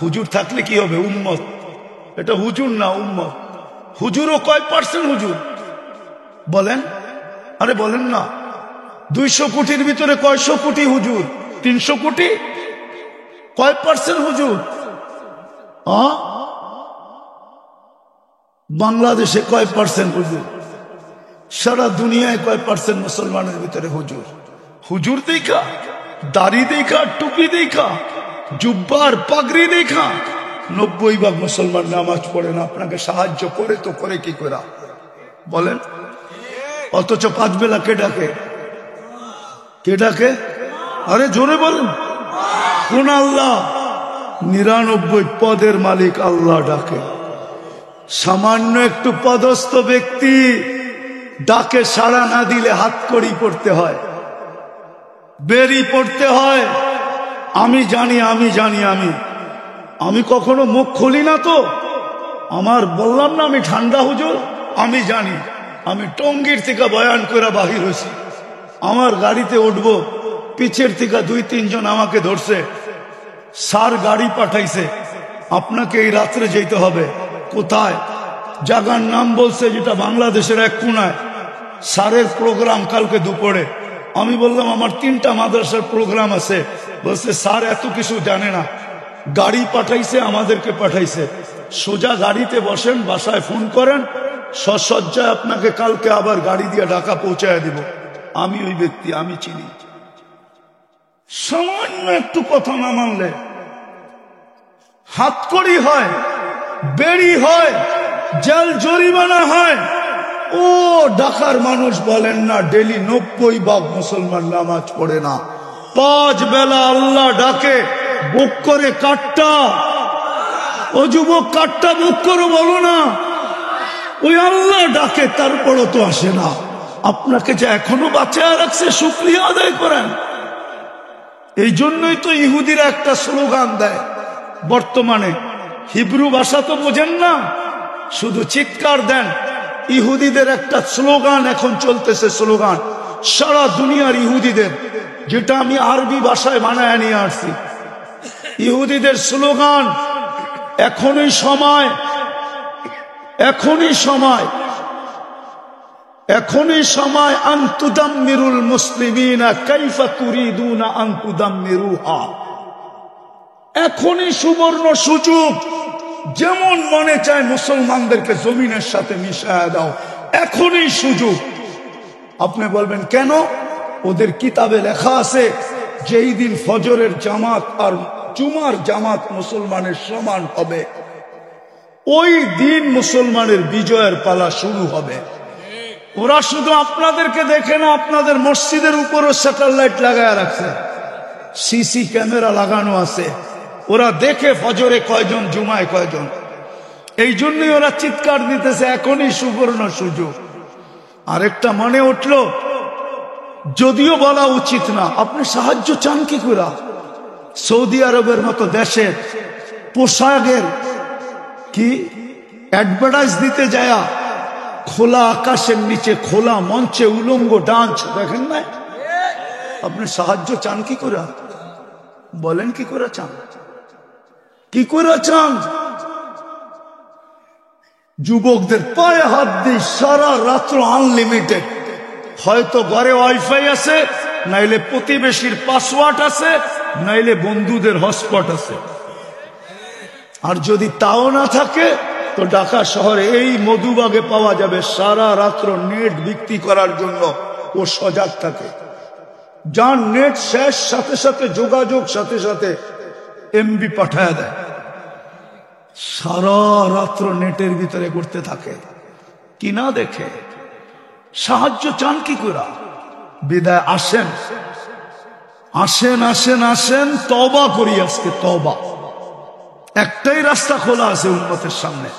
হুজুর থাকলে কি হবে? উম্মত, এটা হুজুর না উম্মত। হুজুরও কয় পার্সেন্ট হুজুর বলেন? আরে বলেন না, 200 কোটির ভিতরে কয়শো কোটি হুজুর? 300 কোটি? কয় পার্সেন্ট হুজুর? বাংলাদেশে কয় পার্সেন্ট হুজুর? সারা দুনিয়ায় কয় পার্সেন্ট মুসলমানের ভিতরে হুজুর? হুজুর দেখা, দাড়ি দেখা, টুপি দেখা, জুব্বার পাগড়ি দেখা 90% মুসলমান নামাজ পড়ে না। আপনাকে সাহায্য করে তো করে কি করে বলেন? অথচ 5 বেলা কে ডাকে? কে ডাকে? আরে জোরে বলেন, কোন আল্লাহ? 99 পদের মালিক আল্লাহ ডাকে। সামান্য একটু পদস্থ ব্যক্তি ডাকে সাড়া না দিলে হাত কড়ি পড়তে হয়, বেরি পড়তে হয়। আমি জানি, আমি জানি, আমি কখনো মুখ খুলি না তো। আমার বললাম না আমি ঠান্ডা হুজুর, আমি জানি। আমি টঙ্গীর থেকে বয়ান করে বাহির হয়েছি, আমার গাড়িতে উঠবো, পিছের থেকে 2-3 জন আমাকে ধরছে, স্যার গাড়ি পাঠাইছে, আপনাকে এই রাত্রে যেতে হবে। কোথায়? জায়গার নাম বলছে যেটা বাংলাদেশের এক কোনায়। স্যারের প্রোগ্রাম কালকে দুপুরে। আমি বললাম আমার 3টা মাদ্রাসার প্রোগ্রাম আছে। বলছে স্যার এত কিছু জানে না, গাড়ি পাঠাইছে, আমাদেরকে পাঠাইছে। সোজা গাড়িতে বসেন, বাসায় ফোন করেন, সসজ্জায় আপনাকে কালকে আবার গাড়ি দিয়ে ঢাকা পৌঁছায় দিব। আমি ওই ব্যক্তি, আমি চিনি। সামান্য একটু কথা না মানলে হাতকড়ি হয়, বেড়ি হয়, জেল জরিমানা হয়। ও ঢাকার মানুষ বলেন না ডেলি 90 ভাগ মুসলমান নামাজ পড়ে না, 5 বেলা আল্লাহ ডাকে, বুক করে কাটটা। ও যুবক, কাটটা বুক করো, বলো না ওই আল্লাহ ডাকে, তারপরও তো আসে না। আপনাকে যে এখনো বাঁচিয়ে রাখছে, শুকরিয়া আদায় করেন। এই জন্যই তো ইহুদিরা একটা স্লোগান দেয় বর্তমানে, হিব্রু ভাষা তো বোঝেন না, শুধু চিৎকার দেন। ইহুদিদের একটা স্লোগান এখন চলতেছে, স্লোগান সারা দুনিয়ার ইহুদিদের, যেটা আমি আরবি ভাষায় বানায় নিয়ে আসছি। ইহুদিদের স্লোগান, এখনই সময়, এখনই সময়, এখনই সময়, আনতুদাম্মিরুল মুসলিমিনা কাইফা তুরিদুনা আনতুদাম্মিরুহা। এখনই সুবর্ণ সুযোগ, যেমন মনে চায় মুসলমানদেরকে জমিনের সাথে মিশায়া দাও, এখনই সুযোগ। আপনি বলবেন কেন? ওদের কিতাবে লেখা আছে যেই দিন ফজরের জামাত আর জুমার জামাত মুসলমানের সমান হবে, ওই দিন মুসলমানের বিজয়ের পালা শুরু হবে। ওরা শুধু আপনাদেরকে দেখে না, আপনাদের মসজিদের উপরও স্যাটেলাইট লাগায় রাখছে, সিসি ক্যামেরা লাগানো আছে। ওরা দেখে ফজরে কয়জন, জুমায় কয়জন। এই জন্যই ওরা চিৎকার দিতেছে এখনই সুবর্ণ সুযোগ। আরেকটা মনে উঠল, যদিও বলা উচিত না, আপনি সাহায্য চান কি করে? সৌদি আরবের মতো দেশের পোশাকের কি অ্যাডভার্টাইজ দিতে যায়, খোলা আকাশের নিচে খোলা মঞ্চে উলঙ্গ ডান্স দেখেন না? আপনি সাহায্য চান কি করে? বলেন কি করে চান? কি করে চান? যুবকদের পায়ে হাত দিয়ে সারা রাত্র আনলিমিটেড, হয়তো ঘরে ওয়াইফাই আছে, নাইলে প্রতিবেশীর পাসওয়ার্ড আছে, নাইলে বন্ধুদের হটস্পট আছে। আর যদি তাও না থাকে তো ঢাকা শহরে এই মধুবাগে পাওয়া যাবে, সারা রাত্র নেট বিক্রি করার জন্য ও সজাগ থাকে। যার নেট শেষ, সাথে সাথে যোগাযোগ, সাথে সাথে এমবি পাঠায় দেয়, সারা রাত্র নেটের ভিতরে করতে থাকে। কি না দেখে? সাহায্য চান কি করে? বিদায় আসেন, আসেন, আসেন, আসেন, তওবা করি আজকে, তওবা। একটাই রাস্তা খোলা আছে উম্মতের সামনে,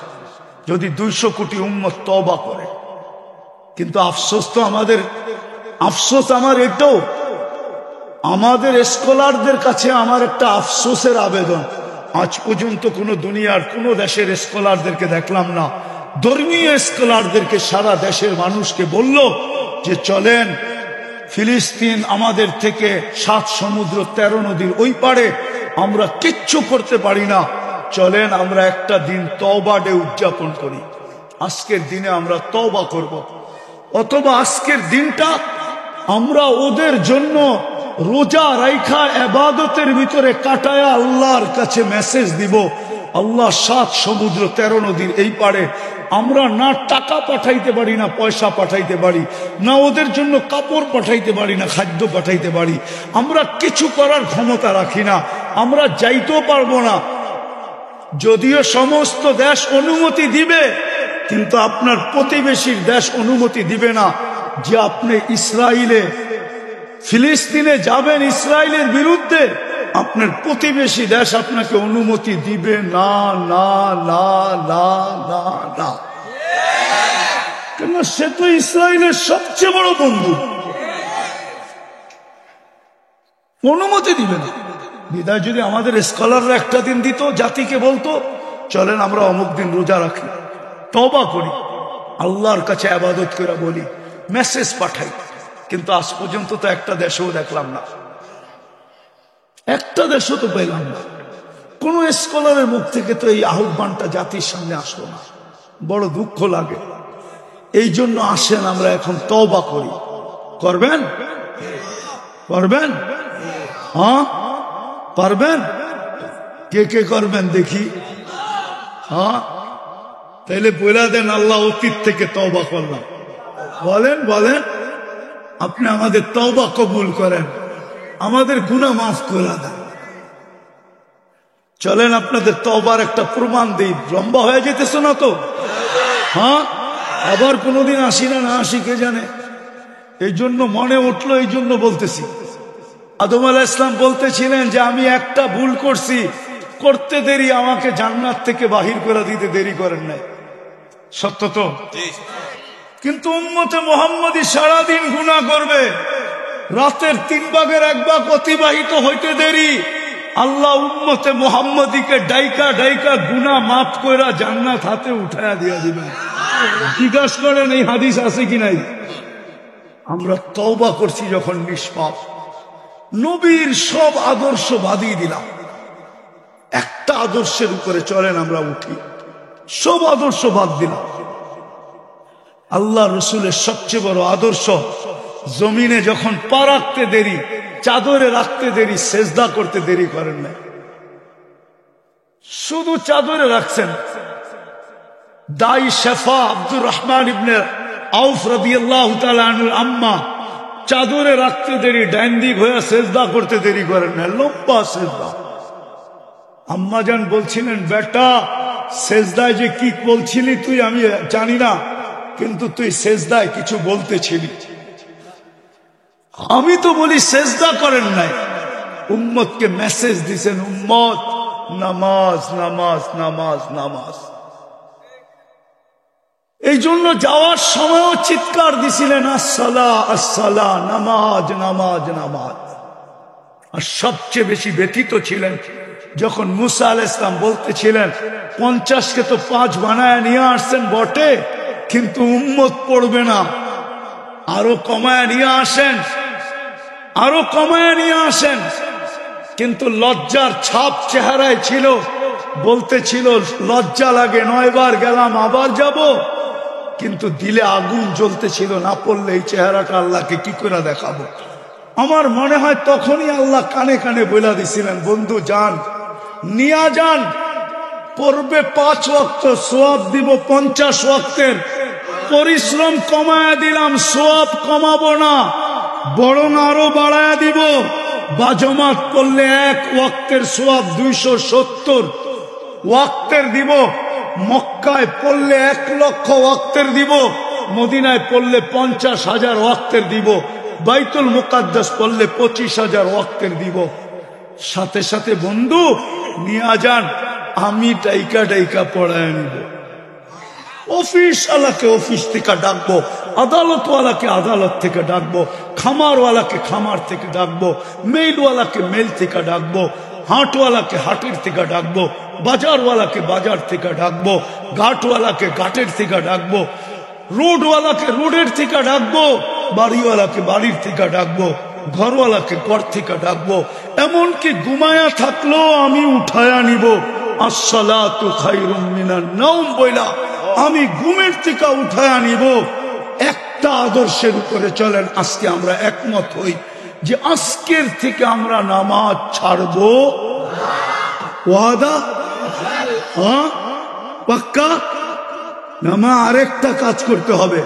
যদি 200 কোটি উম্মত তওবা করে। কিন্তু আফসোস তো আমাদের, আফসোস আমার এটাও, আমাদের স্কলারদের কাছে আমার একটা আফসোসের আবেদন, আজ পর্যন্ত কোন দুনিয়ার কোন দেশের স্কলারদেরকে দেখলাম না, ধর্মীয় স্কলারদেরকে সারা দেশের মানুষকে বলল যে চলেন ফিলিস্তিন আমাদের থেকে 7 সমুদ্র 13 নদীর ওই পারে, আমরা কিচ্ছু করতে পারি না, চলেন আমরা একটা দিন তওবা ডে উদযাপন করি। আজকের দিনে আমরা তওবা করব, অথবা আজকের দিনটা আমরা ওদের জন্য রোজা রাইখা ইবাদতের ভিতরে কাটায়া আল্লাহর কাছে মেসেজ দিব, আল্লাহ 7 সমুদ্র 13 নদীর এই পারে আমরা না টাকা পাঠাইতে পারি, না পয়সা পাঠাইতে পারি, না ওদের জন্য কাপড় পাঠাইতে পারি, না খাদ্য পাঠাইতে পারি, আমরা কিছু করার ক্ষমতা রাখি না, আমরা যাইতেও পারবো না। যদিও সমস্ত দেশ অনুমতি দিবে, কিন্তু আপনার প্রতিবেশীর দেশ অনুমতি দিবে না যে আপনি ইসরায়েলে, ফিলিস্তিনে যাবেন ইসরায়েলের বিরুদ্ধে, আপনার প্রতিবেশী দেশ আপনাকে অনুমতি দিবে না, না, না, না, না, না। কেন? সে তো ইসরায়েলের সবচেয়ে বড় বন্ধু, অনুমতি দিবে না। বিদায় যদি আমাদের স্কলাররা একটা দিন দিত, জাতিকে বলতো চলেন আমরা অমুক দিন রোজা রাখি, তওবা করি, আল্লাহর কাছে ইবাদত করে বলি, মেসেজ পাঠাই, কিন্তু আজ পর্যন্ত তো একটা দেশেও দেখলাম না, একটা দেশও তো পেলাম না। কোন স্কলারের মুখ থেকে তো এই আহ্বানটা জাতির সামনে আসলো না, বড় দুঃখ লাগে। এই জন্য আসেন আমরা এখন তওবা করি। করবেন? করবেন? হ্যাঁ পারবেন? কে কে করবেন দেখি? হ্যাঁ তাইলে বলে দেন আল্লাহ অতীত থেকে তওবা করলাম। বলেন, বলেন। আপনি আমাদের তওবা কবুল করেন, আমাদের গুনাহ মাফ করে দেন। চলেন আপনাদের তওবার একটা প্রমাণ দিই। লম্বা হয়ে যেতেছ না তো? হ্যাঁ, আবার কোনোদিন আসি না আসি কে জানে। এই জন্য মনে উঠলো, এই জন্য বলতেছি। আদম আলাইহিস সালাম বলতেছিলেন যে আমি একটা ভুল করছি, করতে দেরি আমাকে জান্নাত থেকে বাহির করে দিতে দেরি করেন নাই। সত্য তো? কিন্তু উম্মতে মুহাম্মদী সারাদিন গুনাহ করবে, রাতের 3 ভাগের 1 ভাগ অতিবাহিত হইতে দেরি, আল্লাহ উম্মতে মুহাম্মদীকে ডাইকা ডাইকা গুনাহ মাফ কইরা জান্নাত হাতে উঠায়া দিয়া দিবেন। জিজ্ঞাসা করেন এই হাদিস আছে কি নাই? আমরা তওবা করছি যখন নিষ্পাপ, নবীর সব আদর্শ বাদিয়ে দিলাম, একটা আদর্শের উপরে চলেন আমরা উঠি, সব আদর্শ বাদ দিলাম। আল্লাহ রসুলের সবচেয়ে বড় আদর্শ, জমিনে যখন পা রাখতে দেরি, চাদরে রাখতে দেরি, সেজদা করতে দেরি করেন না, শুধু চাদরে রাখছেন। দাই শেফা আব্দুর রহমান ইবনে আউফ রাদিয়াল্লাহু তাআলা আনহুর আম্মা চাদরে রাখতে দেরি, ডাইন দিক হয়ে সেজদা করতে দেরি করেন না, লম্বা সেজদা। আম্মা জান বলছিলেন, বেটা সেজদায় যে কি বলছিলি তুই আমি জানি না, কিন্তু তুই সেজদায় কিছু বলতেছিলি। আমি তো বলি সেজদা করেন নাই, উম্মতকে মেসেজ দিছেন, উম্মত নামাজ নামাজ নামাজ নামাজ। এই জন্য যাওয়ার সময়ও চিৎকার দিছিলেন, আসসালা আসসালা, নামাজ নামাজ নামাজ। আর সবচেয়ে বেশি ব্যথিত ছিলেন যখন মুসা আলাইহিস সালাম বলতেছিলেন 50কে তো 5 বানায় নিয়ে আসছেন বটে, কিন্তু উম্মত পড়বে না, আরো কমায় নিয়ে আসেন, আরো কমায় নিয়ে আসেন। কিন্তু লজ্জার ছাপ চেহারায় ছিল, বলতেছিল লজ্জা লাগে, 9 বার গেলাম আবার যাব, কিন্তু দিলে আগুন জ্বলতেছিল, না পড়লে এই চেহারাটা আল্লাহকে কি করে দেখাবো। আমার মনে হয় তখনই আল্লাহ কানে কানে বলে দিছিলেন, বন্ধু যান, নিয়া যান, পড়বে 5 ওয়াক্ত, সওয়াব দিব 50 ওয়াক্তের। পরিশ্রম কমায়া দিলাম, সওয়াব কমাবো না, বরং আরো বাড়ায়া দিব। বাজমাত পড়লে 1 ওয়াক্তের সওয়াব 270 ওয়াক্তের দিব, মক্কায় পড়লে 1 লক্ষ ওয়াক্তের দিব, মদিনায় পড়লে 50,000 ওয়াক্তের দিব, বাইতুল মুকাদ্দাস পড়লে 25,000 ওয়াক্তের দিব। সাথে সাথে বন্ধু নিয়ে যান, আমি ডাইকা ডাইকা পড়ায় নিব। অফিস ওয়ালাকে অফিস থেকে ডাকবো, আদালত ওয়ালাকে আদালত থেকে ডাকবো, খামার ওয়ালাকে খামার থেকে ডাকবো, মেইল ওয়ালাকে মেইল থেকে ডাকবো, হাটওয়ালাকে হাটের থেকে ডাকবো, বাজারওয়ালাকে বাজার থেকে ডাকবো, ঘাটওয়ালাকে ঘাটের থেকে ডাকবো, রোডওয়ালাকে রোডের থেকে ডাকবো, বাড়িওয়ালাকে বাড়ির থেকে ডাকবো, ঘরওয়ালাকে ঘর থেকে ডাকবো। এমনকি ঘুমায়া থাকলেও আমি উঠায়া নিব, আসসালাতু খায়রুম মিনান নাওম বইলা আমি ঘুমের থেকে উঠায়া নিব। একটা আদর্শের উপরে চলেন, আজকে আমরা একমত হই যে আজকের থেকে আমরা নামাজ ছাড়বো। ওয়াদা? হ্যাঁ, পাক্কা? নামা আরেকটা কাজ করতে হবে,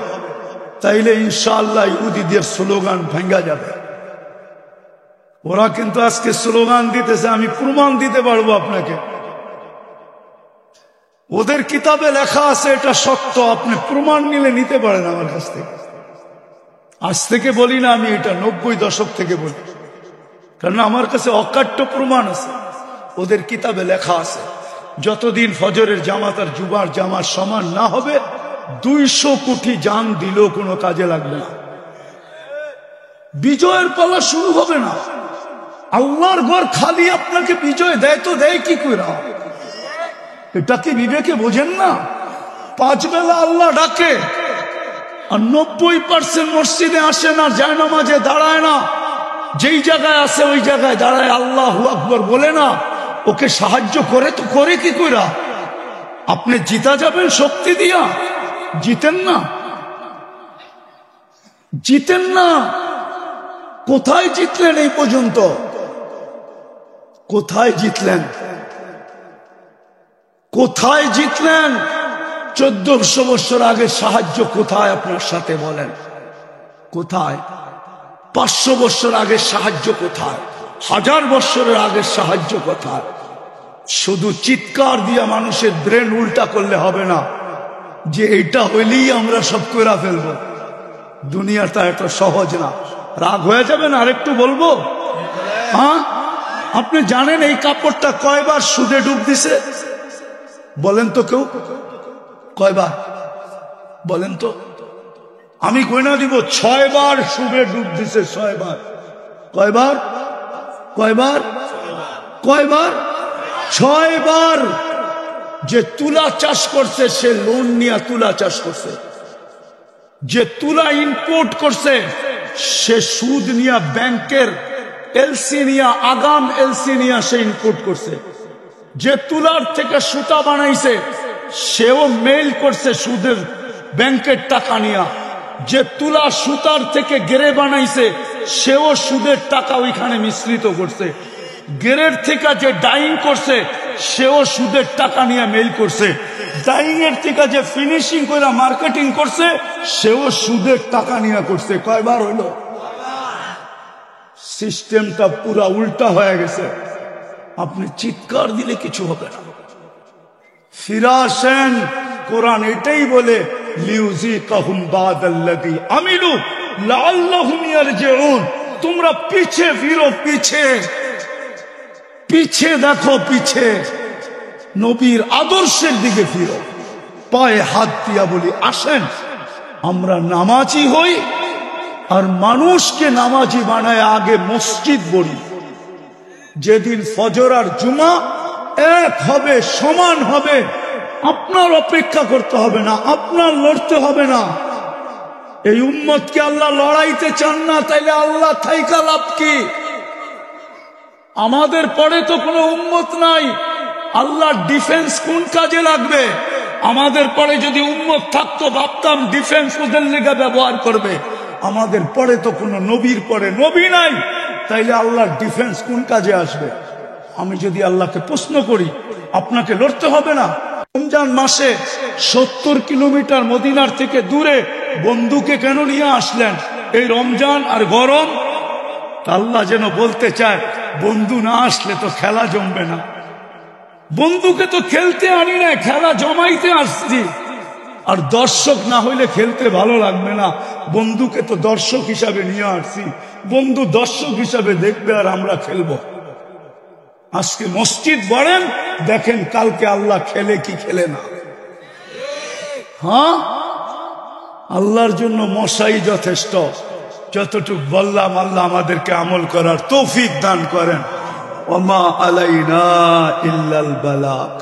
তাইলে ইনশাআল্লাহ ইহুদিদের স্লোগান ভেঙ্গা যাবে। ওরা কিন্তু আজকে স্লোগান দিতেছে, আমি প্রমাণ দিতে পারবো আপনাকে। ওদের কিতাবে লেখা আছে এটা সত্য, আপনি প্রমাণ নিলে নিতে পারেন আমার কাছ থেকে। আজ থেকে বলি না আমি, এটা 90 দশক থেকে বলি, কারণ আমার কাছে অকাট্য প্রমাণ আছে। ওদের কিতাবে লেখা আছে যতদিন ফজরের জামাত আর জুমার জামাত সমান না হবে, 200 কোটি জান দিলেও কোনো কাজে লাগবে না, বিজয়ের পালা শুরু হবে না। আল্লাহর ঘর খালি আপনাকে বিজয় দেয় তো দেয় কি করে? এটা কি বিবেকে বোঝেন না? 5 বেলা আল্লাহ ডাকে, আর 90% মসজিদে আসে না, জায়নামাজে দাঁড়ায় না, যেই জায়গায় আছে ওই জায়গায় দাঁড়ায় আল্লাহু আকবার বলে না। ওকে সাহায্য করে তো করে কি কইরা? আপনি জিতা যাবেন শক্তি দিয়া? জিতেন না, জিতেন না। কোথায় জিতলেন এই পর্যন্ত? কোথায় জিতলেন? কোথায় জিতলেন? 1400 বছর আগে সাহায্য কোথায় আপনার সাথে বলেন? কোথায়? 500 বছর আগের সাহায্য কোথায়? 1000 বছরের আগের সাহায্য কোথায়? শুধু চিৎকার দিয়ে মানুষের ব্রেন উল্টা করলে হবে না যে এটা হইলেই আমরা সব করে ফেলবো। দুনিয়াটা এত সহজ না। রাগ হয়ে যাবে না আরেকটু বলবো? হ্যাঁ, আপনি জানেন এই কাপড়টা কয়বার সুদে ডুব দিছে? বলেন তো কেউ, কয়বার বলেন তো? আমি গয়না দিব 6 বার সুদে ডুব দিছে। 6 বার। কয়বার? কয়বার? কয়বার? 6 বার। যে তুলা চাষ করছে সে লোন নিয়ে তুলা চাষ করছে। যে তুলা ইম্পোর্ট করছে সে সুদ নিয়ে ব্যাংকের এলসি নিয়ে, আগাম এলসি নিয়ে সে ইম্পোর্ট করছে। যে তুলার থেকে সুতা বানাইছে সেও মেইল করছে সুদের ব্যাংকের টাকা নিয়ে। যে তুলা সুতার থেকে গেরে বানাইছে সেও সুদের টাকা ওইখানে মিশ্রিত করছে। গেরের থেকে যে ডাইং করছে সেও সুদের টাকা নিয়ে মেইল করছে। ডাইং এর থেকে যে ফিনিশিং করে মার্কেটিং করছে সেও সুদের টাকা নিয়ে করছে। কয়বার হলো? সিস্টেমটা পুরা উল্টা হয়ে গেছে। আপনি চিৎকার দিলে কিছু হবে না। ফিরে আসেন। কোরআন এটাই বলে লিউযিকাহুম বাদাল্লাযী আমিলু লাআল্লাহুম ইয়ারজিউন। তোমরা পিছে ফিরো, পিছে পিছে দেখো, পিছে নবীর আদর্শের দিকে ফিরো। পায়ে হাত দিয়া বলি আসেন আমরা নামাজি হই আর মানুষকে নামাজি বানায় আগে মসজিদ বলি। যেদিন ফজর আর জুমা এক হবে, সমান হবে, আপনার অপেক্ষা করতে হবে না, আপনার লড়তে হবে না। এই উম্মতকে আল্লাহ লড়াইতে চান না, তাইলে আল্লাহ থাইকা লাভ কি? আমাদের পরে তো কোনো উম্মত নাই। আল্লাহর ডিফেন্স কোন কাজে লাগবে? আমাদের পরে যদি উম্মত থাকতো ভাবতাম ডিফেন্স ওদের লেগে ব্যবহার করবে। আমাদের পরে তো কোনো নবীর পরে নবী নাই, তাইলে আল্লাহর ডিফেন্স কোন কাজে আসবে? আমি যদি আল্লাহকে প্রশ্ন করি আপনাকে লড়তে হবে না? রমজান মাসে 70 কিলোমিটার মদিনার থেকে দূরে বন্ধুকে কেন নিয়ে আসলেন? এই রমজান আর গরম। আল্লাহ যেন বলতে চায় বন্ধু না আসলে তো খেলা জমবে না। বন্ধুকে তো খেলতে আনি না, খেলা জমাইতে আসছি। আর দর্শক না হইলে খেলতে ভালো লাগবে না। বন্ধুকে তো দর্শক হিসাবে নিয়ে আসছি। বন্ধু দর্শক হিসাবে দেখবে আর আমরা খেলবো। আজকে মসজিদ বলেন, দেখেন কালকে আল্লাহ খেলে কি খেলে না। হ্যাঁ, আল্লাহর জন্য মশাই যথেষ্ট। যতটুক বললাম আল্লাহ আমাদেরকে আমল করার তৌফিক দান করেন। ওমা আলাইনা ইল্লাল বালাগ।